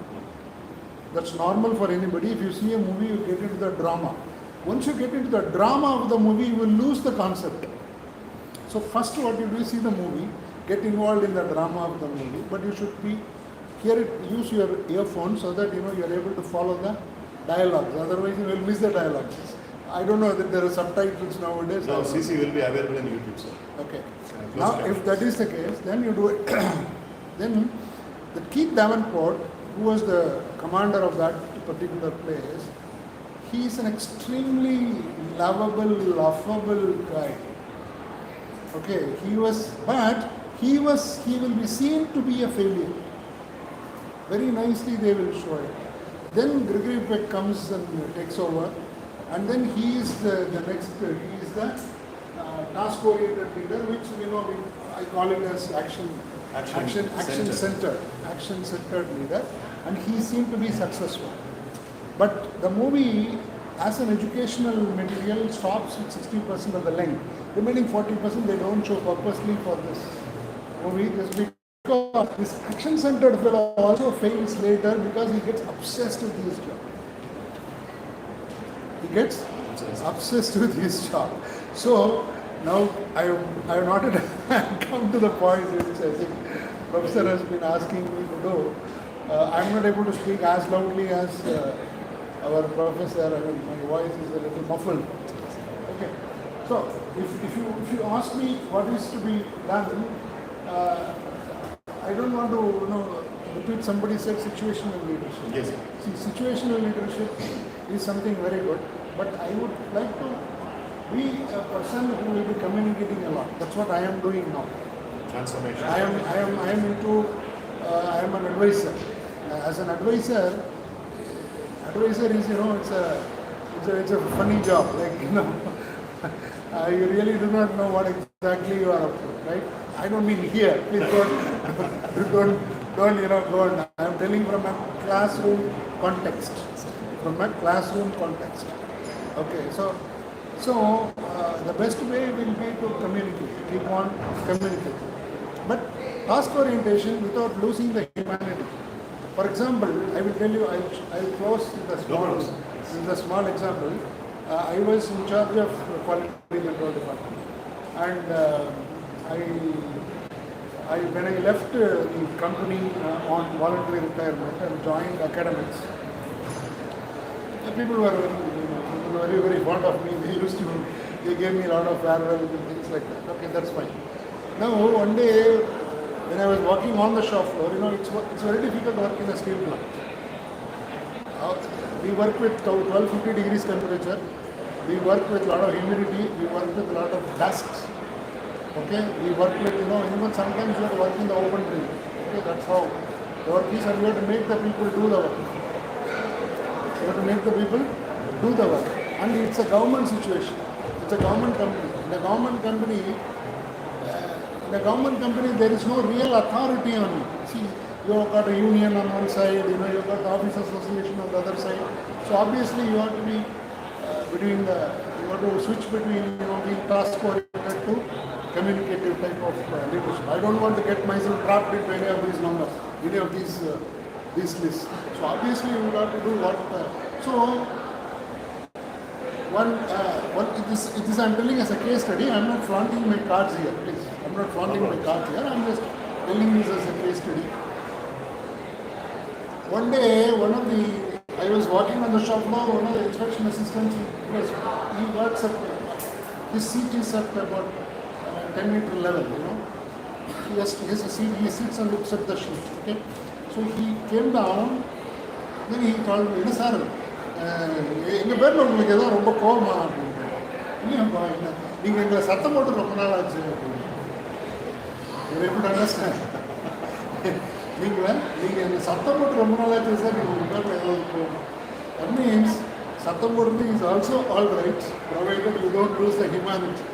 That's normal for anybody. If you see a movie, you get into the drama. Once you get into the drama of the movie, you will lose the concept. So first what you do is see the movie, get involved in the drama of the movie, but you should use your earphones so that you are able to follow the dialogues. Otherwise you will miss the dialogues. I don't know that there are subtitles nowadays. No, CC will be available on YouTube, sir. Okay. Close Now, to if that is the case, then you do it. Then the Keith Davenport, who was the commander of that particular place, he is an extremely lovable, affable guy. Okay, he will be seen to be a failure. Very nicely they will show it. Then Gregory Peck comes and takes over, and then he is the task-oriented leader, which I call it as action-centered leader, and he seemed to be successful. But the movie, as an educational material, stops with 60% of the length. Remaining 40% they don't show purposely for this movie, just because this action-centered fellow also fails later because he gets obsessed with his job. He gets obsessed with his job. So now I have not yet come to the point which I think Professor has been asking me to do. I'm not able to speak as loudly as our professor. I mean, my voice is a little muffled. Okay. So if you ask me what is to be done, I don't want to repeat somebody said situational leadership. Yes. See, situational leadership is something very good, but I would like to be a person who will be communicating a lot. That's what I am doing now. Transformation. I am an advisor. As an advisor is it's a funny job. You really do not know what exactly you are up to, right? I don't mean here. Please don't go on. I am telling from a classroom context. Okay, so the best way will be to communicate. Keep on communicating. But task orientation without losing the humanity. For example, I will tell you. I'll close with a small example. I was in charge of quality control department, and when I left the company on voluntary retirement and joined academics, the people were very, very fond of me. They gave me a lot of farewell and things like that. Okay, that's fine. Now, one day, when I was walking on the shop floor, it's very difficult to work in a steel plant. We work with 1250 degrees temperature. We work with a lot of humidity. We work with a lot of dust. Okay, we work with, even sometimes you have to work in the open field. Okay, that's how the work is, and you have to make the people do the work. And it's a government situation. It's a government company. In a government company, there is no real authority on you. See, you have got a union on one side, you've got the office association on the other side. So obviously you have to be you have to switch between being task oriented to communicative type of leadership. I don't want to get myself trapped into any of these numbers, any of these lists. So obviously you have to do what. It is I'm telling as a case study. I'm not flaunting my cards here, please. I'm not flaunting my cards here. I'm just telling this as a case study. One day, I was walking on the shop floor. One of the inspection assistants, he works at his seat is at about 10-meter level. He has a seat. He sits and looks at the sheet. Okay, so he came down. Then he told me, "Sir, எங்கள் பேரில் உங்களுக்கு ஏதோ ரொம்ப கோபமா அப்படின்னு." இல்லையாப்பா, இல்லை, நீங்கள் எங்களை சத்தம் போட்டு ரொம்ப நாள் ஆச்சு அப்படின்னு. எப்படி அண்டர்ஸ்டாண்ட்? நீங்கள் எங்கள் சத்தம் போட்டு ரொம்ப நாள் ஆச்சு சார், நீங்கள் உங்கள் பேரில் ஏதோ கோபம். That means சத்தம் போடுறது is also all right, provided you don't lose the humanity.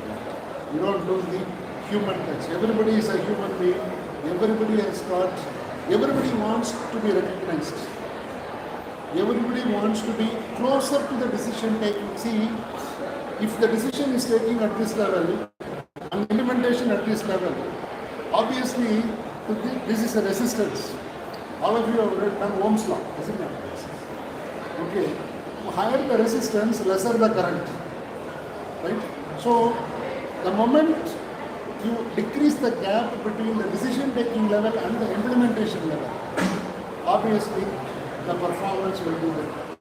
You don't lose the human touch. Everybody is a human being. Everybody has got. Everybody wants to be recognized. Everybody wants to be closer to the decision taking. See, if the decision is taking at this level and implementation at this level, obviously this is a resistance. All of you have read Ohm's law, isn't it? Okay, higher the resistance, lesser the current, right? So the moment you decrease the gap between the decision taking level and the implementation level, obviously the performance will be better.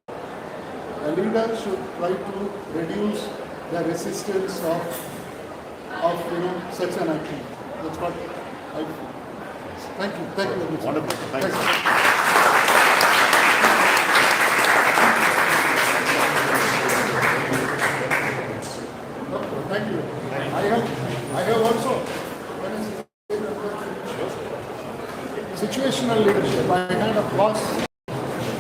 The leader should try to reduce the resistance of such an action. That's what I feel. Thank you. Thank you very much. Wonderful. Thank you. Thank you. I have also situational leadership. I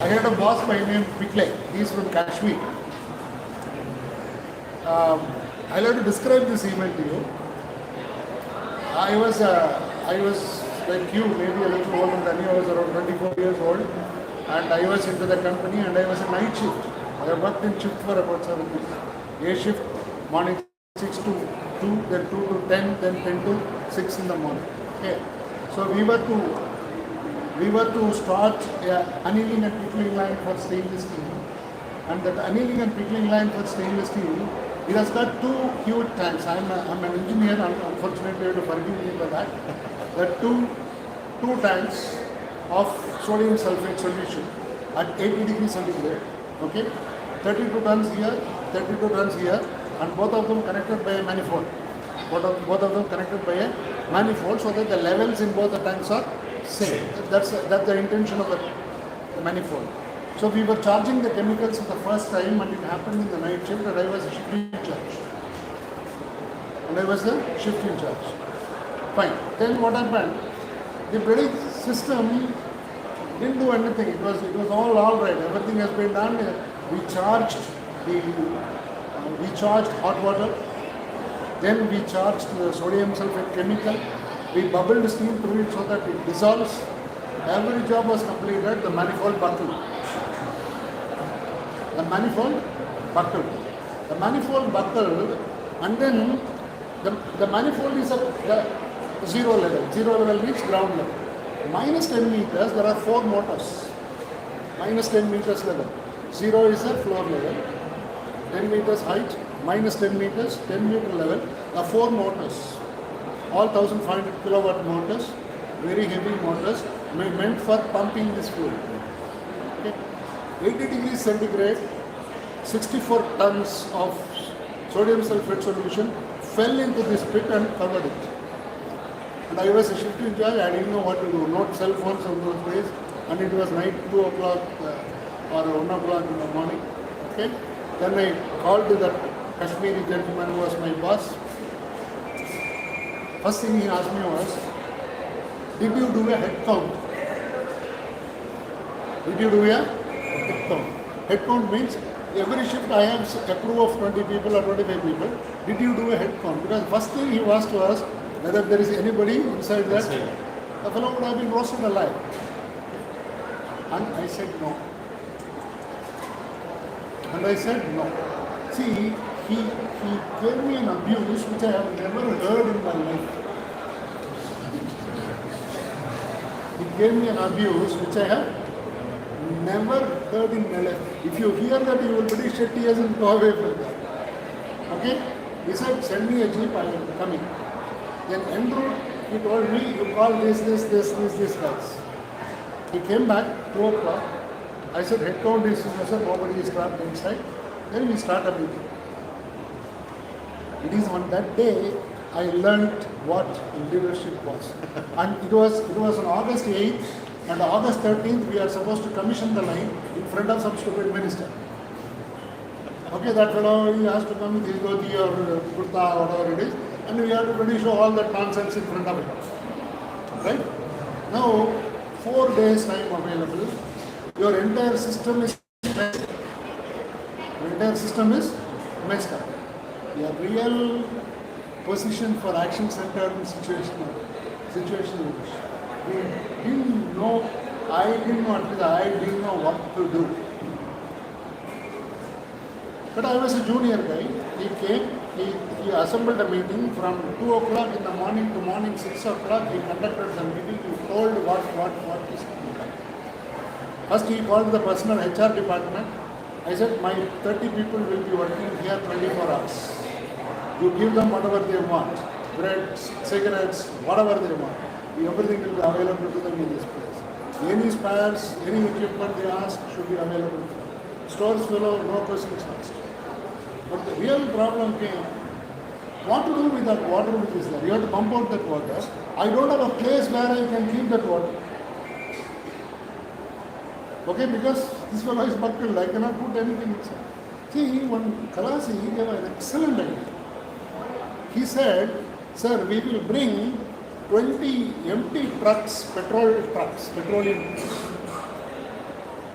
had a boss by name Pikley. He's from Kashmir. I'll have to describe this event to you. I was like you, maybe a little older than you. I was around 24 years old, and I was into the company, and I was a night shift. I worked in shift for about 7 years. A shift, morning 6 to 2, then 2 to 10, then 10 to 6 in the morning. Okay. So we were to start annealing and pickling line for stainless steel, and that annealing and pickling line for stainless steel, it has got 2 huge tanks. I'm an engineer, unfortunately you have to forgive me for that. The two tanks of sodium sulfate solution at 80 degrees centigrade, okay, 32 tons here, 32 tons here, and both of them connected by a manifold. Both of them connected by a manifold, so that the levels in both the tanks are same. That's the intention of the manifold. So we were charging the chemicals for the first time, and it happened in the night shift, and I was shift in charge. Fine. Then what happened? The bloody system didn't do anything. It was all right. Everything has been done. We charged hot water. Then we charged the sodium sulfate chemical. We bubbled steam through it so that it dissolves. Every job was completed. The manifold buckled. And then the manifold is at the zero level. Zero level means ground level. Minus 10 meters, there are 4 motors. Minus 10 meters level. Zero is the floor level. 10 meters height, minus 10 meters, 10 meter level. There are 4 motors. All 1500 kilowatt motors, very heavy motors, meant for pumping this fuel. Okay. 80 degrees centigrade, 64 tons of sodium sulfate solution fell into this pit and covered it. And I was a shift in charge, I didn't know what to do. Not cell phones on those days, and it was night 2 o'clock or 1 o'clock in the morning. Okay. Then I called to that Kashmiri gentleman who was my boss. First thing he asked me was, did you do a head count? Did you do a head count? Head count means every shift I have a crew of 20 people or 25 people. Did you do a head count? Because first thing he was to us whether there is anybody inside that, the fellow would have been roasted alive. And I said no. See, he gave me an abuse which I have never heard in my life. He gave me an abuse which I have never heard in my life. If you hear that, you will pretty shit tears and go away from that. Okay? He said, send me a jeep, I am coming. Then en route, he told me, you call this guys. He came back, 2 o'clock. I said, head count is, nobody is trapped inside. Then we start a meeting. It is on that day I learnt what leadership was. And it was on August 8th and August 13th we are supposed to commission the line in front of some stupid minister. Okay, that fellow, he has to come with his dhoti or kurta or whatever it is, and we have to really show all that nonsense in front of him. Right? Now, 4 days time available, your entire system is messed up. Your entire system is messed up. Your real position for action centered in situational leadership. We didn't know, I didn't know what to do. But I was a junior guy. He came, he assembled a meeting from 2 o'clock in the morning to morning 6 o'clock. He conducted the meeting. He told what is to be done. First he called the personal HR department. I said, my 30 people will be working here 24 hours. You give them whatever they want, bread, cigarettes, whatever they want. Everything will be available to them in this place. Any spares, any equipment they ask should be available to them. Stores full of no questions asked. But the real problem came, what to do with that water which is there? You have to pump out that water. I don't have a place where I can keep that water. Okay, because this fellow is buckled, I cannot put anything inside. See, one Kalasi gave an excellent idea. He said, sir, we will bring 20 empty trucks, petroleum trucks.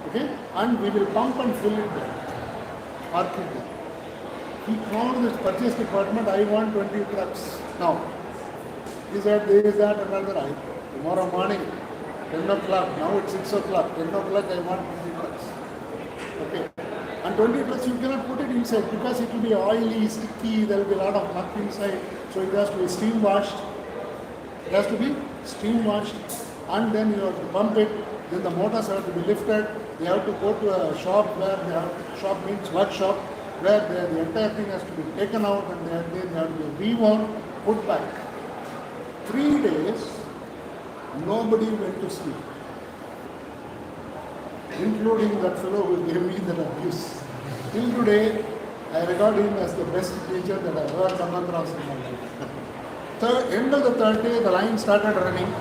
Okay, and we will pump and fill it there. Park it there. He called this purchase department, I want 20 trucks. Now, he said, there is that another. Tomorrow morning, 10 o'clock, now it's 6 o'clock, 10 o'clock I want 20 trucks. Okay. And 20 trucks you cannot put it inside because it will be oily, sticky, there will be a lot of muck inside. So it has to be steam washed. It has to be steam washed and then you have to pump it. Then the motors have to be lifted. They have to go to a shop where they have, shop means workshop, where the entire thing has to be taken out and then they have to be reworn, put back. 3 days, nobody went to sleep, including that fellow who gave me that abuse. Till today, I regard him as the best teacher that I ever come across in my life. The end of the third day, the line started running,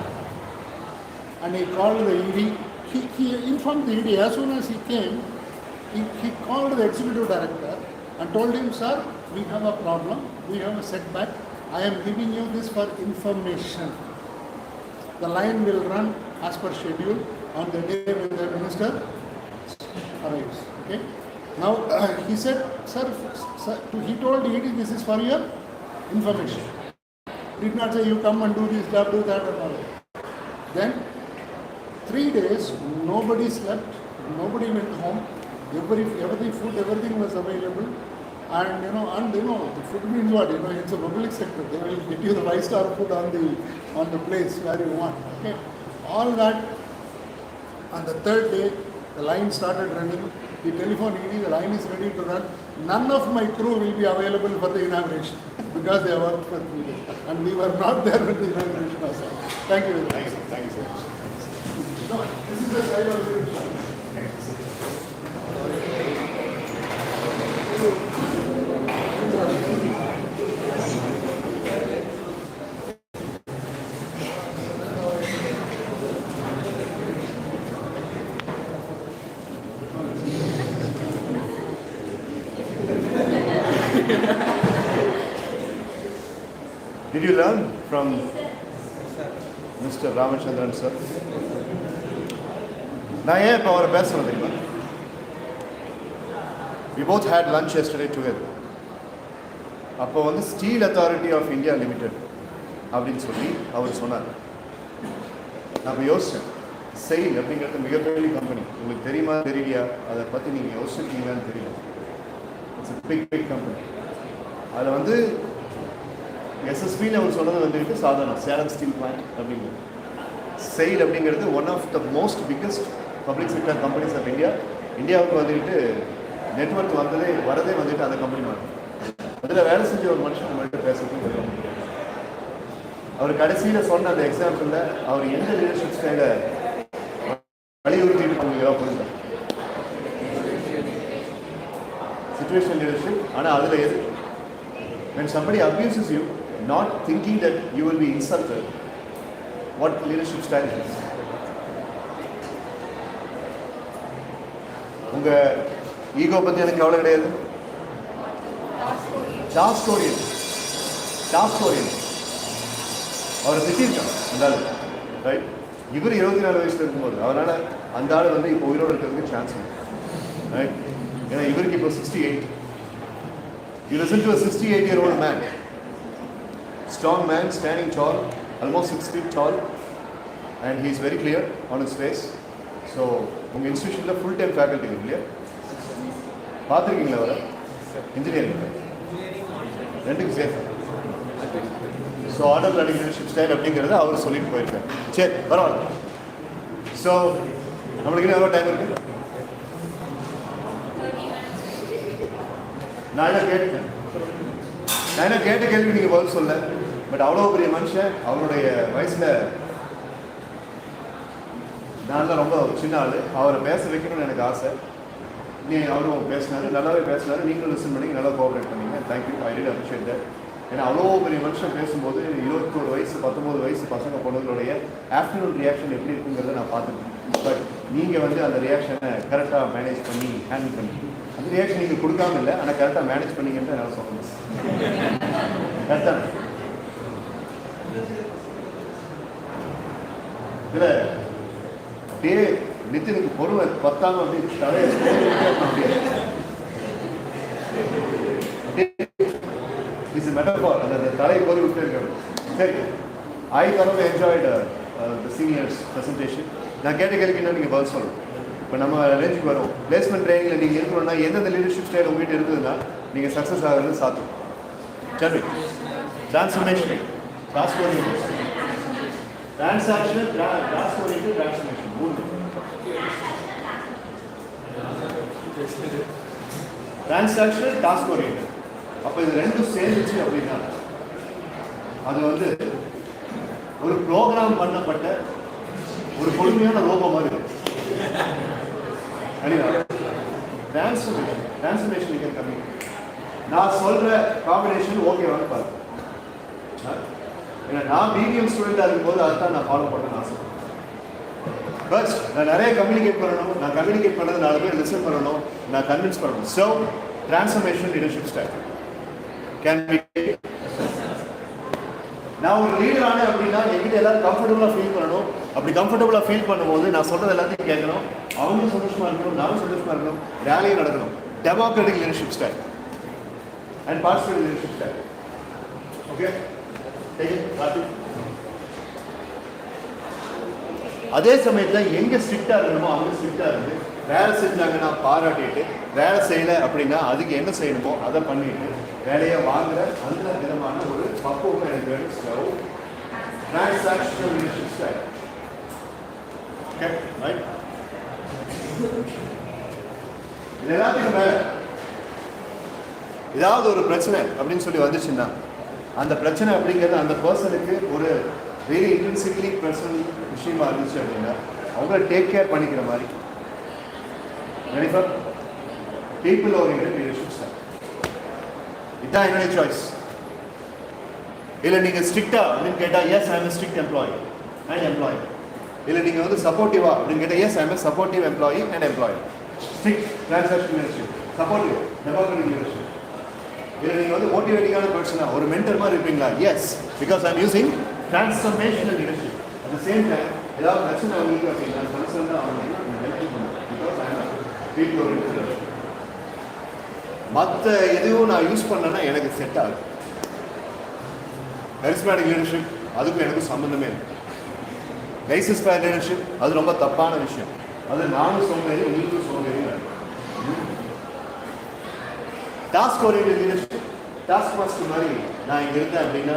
and he called the ED. He informed the ED as soon as he came. He called the executive director and told him, sir, we have a problem, we have a setback. I am giving you this for information. The line will run as per schedule on the day when the minister arrives. Okay. Now he said, sir, he told ED, this is for your information. Did not say you come and do this job, do that and all that. Then 3 days, nobody slept, nobody went home. Everything, food, everything was available. And the food means what? It's a public sector. They will get you the 5-star food on the place where you want. Okay. All that. On the third day, the line started running. The telephone ED, the line is ready to run. None of my crew will be available for the inauguration because they worked for 3 days. And we were not there when the inauguration was. Thank you very much. Thank you so much. No, this is the side of the Did you learn from Mr. Ramachandran sir? நான் ஏன் இப்போ அவரை பேசணும் தெரியுமா? We both had lunch yesterday together. அப்போ வந்து Steel Authority of India Limited அப்படின்னு சொல்லி அவர் சொன்னார். நான் யோசித்தேன், செயில் அப்படிங்கிறது மிகப்பெரிய கம்பெனி. உங்களுக்கு தெரியுமா தெரியலையா, அதை பற்றி நீங்கள் யோசிச்சிருக்கீங்களான்னு தெரியல. It's big company. அதில் வந்து எஸ்எஸ்பின்னு அவர் சொன்னது வந்துட்டு சாதாரண சேலம் ஸ்டீல் பிளான்ட் அப்படிங்கிறது. செயில் அப்படிங்கிறது one of the most biggest public sector companies of India. இந்தியாவுக்கு வந்துட்டு நெட்ஒர்க் வரதே வந்துட்டு அந்த கம்பெனி மாதிரி. அதில் வேலை செஞ்ச ஒரு மனுஷன் நம்மள்கிட்ட பேசுறதுக்கு அவர் கடைசியில் சொன்ன அந்த எக்ஸாம்பிளில் அவர் எந்த லீடர்ஷிப் ஸ்டைலை வலியுறுத்திட்டு பண்ணுவீங்களா புரிஞ்சார். Situation leadership. ஆனால் அதில் எது when somebody abuses you, not thinking that you will be insulted, what leadership style is? உங்க ஈகோ பத்தி எனக்கு கவலை கிடையாது. Task orient. அவரை திட்டிருக்கான் அந்த ஆள், ரைட்? இவர் 24 வயசுல இருக்கும்போது அதனால அந்த ஆள் வந்து இப்போ உயிரோடு இருக்கிறதுக்கு சான்ஸ் இல்லை, ரைட்? ஏன்னா இவருக்கு இப்போ 68. You listen to a 68-year-old man, strong man, standing tall, almost 6 feet tall, and he is very clear on his face. So, உங்கள் இன்ஸ்டியூஷனில் ஃபுல் டைம் ஃபேக்கல்ட்டி இல்லையா? பார்த்துருக்கீங்களா அவரை? இன்ஜினியரிங் ரெண்டுக்கும் safe. So order learning leadership style அப்படிங்கிறத அவர் சொல்லிட்டு போயிருக்காரு. சரி, பரவாயில்ல. ஸோ நம்மளுக்கு எவ்வளோ டைம் இருக்குது? நான் என்ன கேட்ட கேள்வி நீங்கள் பதில் சொல்ல. பட் அவ்வளோ பெரிய மனுஷன், அவருடைய வயசில் நான் தான் ரொம்ப சின்ன ஆள். அவரை பேச வைக்கணும்னு எனக்கு ஆசை. அவரும் பேசினாரு, நல்லாவே பேசினாரு. நீங்களும் லிசன் பண்ணி நல்லா கோஆப்ரேட் பண்ணீங்க. Thank you, I really appreciate that. ஏன்னா அவ்வளோ பெரிய மனுஷன் பேசும்போது 21 வயசு 19 வயசு பசங்க பொண்ணுங்களுடைய ஆஃப்டர்நூன் ரியாக்ஷன் எப்படி இருக்குங்கிறத நான் பார்த்துருக்கேன். பட் நீங்கள் வந்து அந்த ரியாக்ஷனை கரெக்டாக மேனேஜ் பண்ணி ஹேண்டில் பண்ணி, அந்த ரியாக்ஷன் நீங்கள் கொடுக்காம இல்லை, ஆனால் கரெக்டாக மேனேஜ் பண்ணிங்கன்னு என்னால் சொல்லணும். கரெக்டாக இல்லை அப்படியே நித்தினுக்கு பொருளை பத்தாம அப்படி தலையை இட்ஸ் மெட்டபார், அந்த தலையை பொறி விட்டு இருக்காரு. சரி, ஐ தரவே என்ஜாய்டு த சீனியர்ஸ் ப்ரெசன்டேஷன். நான் கேட்ட கேள்விக்கு என்ன நீங்கள் பதில் சொல்லணும். இப்போ நம்ம ரேஞ்சுக்கு வரோம். பிளேஸ்மெண்ட் ட்ரைனிங்கில் நீங்கள் இருக்கணும்னா எந்தெந்த லீடர்ஷிப் ஸ்டைல் உங்கள்கிட்ட இருக்குதுன்னா நீங்கள் சக்ஸஸ் ஆகிறது சாத்தியம். சரி, transformation, transactional, transformation 3. Transactional, task oriented. அப்போ இது ரெண்டும் சேர்ந்துச்சு அப்படின்னா அது வந்து ஒரு ப்ரோக்ராம் பண்ணப்பட்ட ஒரு பொறுமையான ரோபோ மாதிரி இருக்கு. டிரான்ஸ்ஃபர்மேஷன் கம்மி. நான் சொல்ற காம்பினேஷன் ஓகேவான்னு பாருங்க. ஏன்னா நான் பிபிஎம் ஸ்டூடெண்டாக இருக்கும்போது அதுதான் நான் ஃபாலோ பண்ணணும்னு ஆசை. ஃபர்ஸ்ட் நான் நிறைய கம்யூனிகேட் பண்ணணும். நான் கம்யூனிகேட் பண்ணது 4 பேர் லிசன் பண்ணணும். நான் கன்வின்ஸ் பண்ணணும். So transformation leadership style can be. நான் ஒரு லீடர் ஆனேன் அப்படின்னா என்கிட்ட எல்லாரும் கம்ஃபர்டபுளாக ஃபீல் பண்ணணும். அப்படி கம்ஃபர்டபுளாக ஃபீல் பண்ணும்போது நான் சொல்கிறது எல்லாத்தையும் கேட்கணும். அவங்களும் சந்தோஷமாக இருக்கணும், நானும் சந்தோஷமாக இருக்கணும், ரேலியும் நடக்கணும். Democratic leadership style and participative leadership style. Okay, அதே சமயத்தில் எங்கே ஸ்ட்ரிக்டாக இருக்கணுமோ அவங்க ஸ்ட்ரிக்டாக இருந்து வேலை செஞ்சாங்கன்னா பாராட்டிட்டு, வேலை செய்யலை அப்படின்னா அதுக்கு என்ன செய்யணுமோ அதை பண்ணிட்டு வேலையை வாங்குற அந்த விதமான ஒரு பக்குவம் எனக்கு வேணும். So transactional leadership style. Okay, right. இது எல்லாத்துக்கும் மேலே ஏதாவது ஒரு பிரச்சனை அப்படின்னு சொல்லி வந்துச்சுன்னா அந்த பிரச்சனை அப்படிங்கிறது அந்த பர்சனுக்கு ஒரு வெரி இன்டென்சிவ்லி பர்சனல் விஷயமா இருந்துச்சு அப்படின்னா அவங்கள டேக் கேர் பண்ணிக்கிற மாதிரி பீப்புள் ஓரியன்டட் லீடர்ஷிப் ஸ்டைல். இதுதான் என்னுடைய சாய்ஸ். இல்லை நீங்கள் ஸ்ட்ரிக்டா அப்படின்னு கேட்டால் yes I am strict employee and employee. இல்லை நீங்கள் வந்து சப்போர்ட்டிவா அப்படின்னு கேட்டால் yes I am supportive employee and employee. Strict transaction leadership, supportive democratic leadership. இல்லை நீங்கள் வந்து மோட்டிவேட்டிங்கான பர்சனா ஒரு மென்டர் மாதிரி இருப்பீங்களா? Yes, because I am using transformational leadership. At the same time ஏதாவது பிரச்சனை அவங்களுக்கு அப்படின்னா கன்சர்னாக அவங்க ஹெல்ப் பண்ணும். Because I am people oriented leadership. மற்ற எதுவும் நான் யூஸ் பண்ணேன்னா எனக்கு செட் ஆகுது. கரிஸ்மேட்டிக் லீடர்ஷிப் அதுக்கும் எனக்கும் சம்மந்தமே இல்லை. லைசன்ஸ் ஃபேர் லீடர்ஷிப் அது ரொம்ப தப்பான விஷயம். அது நானும் சோம்பேறி, உங்களுக்கும் சோம்பேறி. Task oriented leadership, task master மாதிரி நான் இங்கே இருந்தேன் அப்படின்னா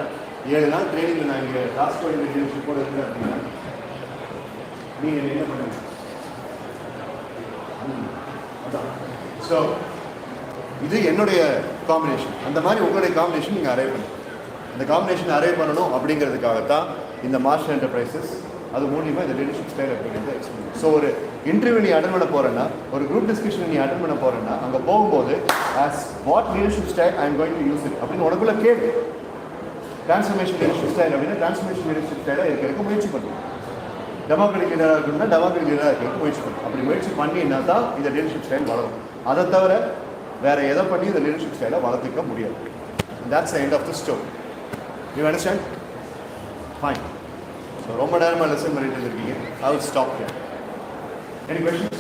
7 நாள் ட்ரைனிங்கில் நான் இங்கே டாஸ்க் ஓரியன்டட் லீடர்ஷிப்போடு இருந்தேன் அப்படின்னா நீங்கள் என்ன பண்ணுங்க அதான். ஸோ இது என்னுடைய காம்பினேஷன். அந்த மாதிரி உங்களுடைய காம்பினேஷன் நீங்கள் அரைவ் பண்ணணும். அந்த காம்பினேஷன் அரைவ் பண்ணணும் அப்படிங்கிறதுக்காகத்தான் இந்த மாஸ்டர் என்டர்பிரைசஸ் அது மூலியமாக இந்த லீடர்ஷிப் ஸ்டைல் அப்படிங்கிறது எக்ஸ்பீரியன்ஸ். ஸோ ஒரு இன்டர்வியூ நீ அட்டன் பண்ண போகிறேன்னா, ஒரு குரூப் டிஸ்கஷன் நீ அட்டன் பண்ண போகிறேன்னா அங்கே போகும்போது as what leadership style I am going to use it அப்படின்னு உனக்குள்ள கேடு. டிரான்ஸ்ஃபர்மேஷன் லீடர்ஷிப் ஸ்டைல் அப்படின்னா டிரான்ஸ்ஃபர்மேஷன் லீடர்ஷிப் ஸ்டைலாக இருக்கிறதுக்கு முயற்சி பண்ணும். டெமோக்ராட்டிக் லீடராக இருக்கணும்னா டெமோக்ராட்டிக் லீடராக இருக்கிறதுக்கு முயற்சி பண்ணும். அப்படி முயற்சி பண்ணினா தான் இந்த லீடர்ஷிப் ஸ்டைல் வளரும். அதை தவிர வேறு எதை பண்ணி இந்த லீடர்ஷிப் ஸ்டைலை வளர்த்துக்க முடியாது. That's the end of the story. You understand? Fine. So ரொம்ப நேரமாக லெசன் பண்ணிட்டு இருக்கீங்க. I will stop here. Any questions?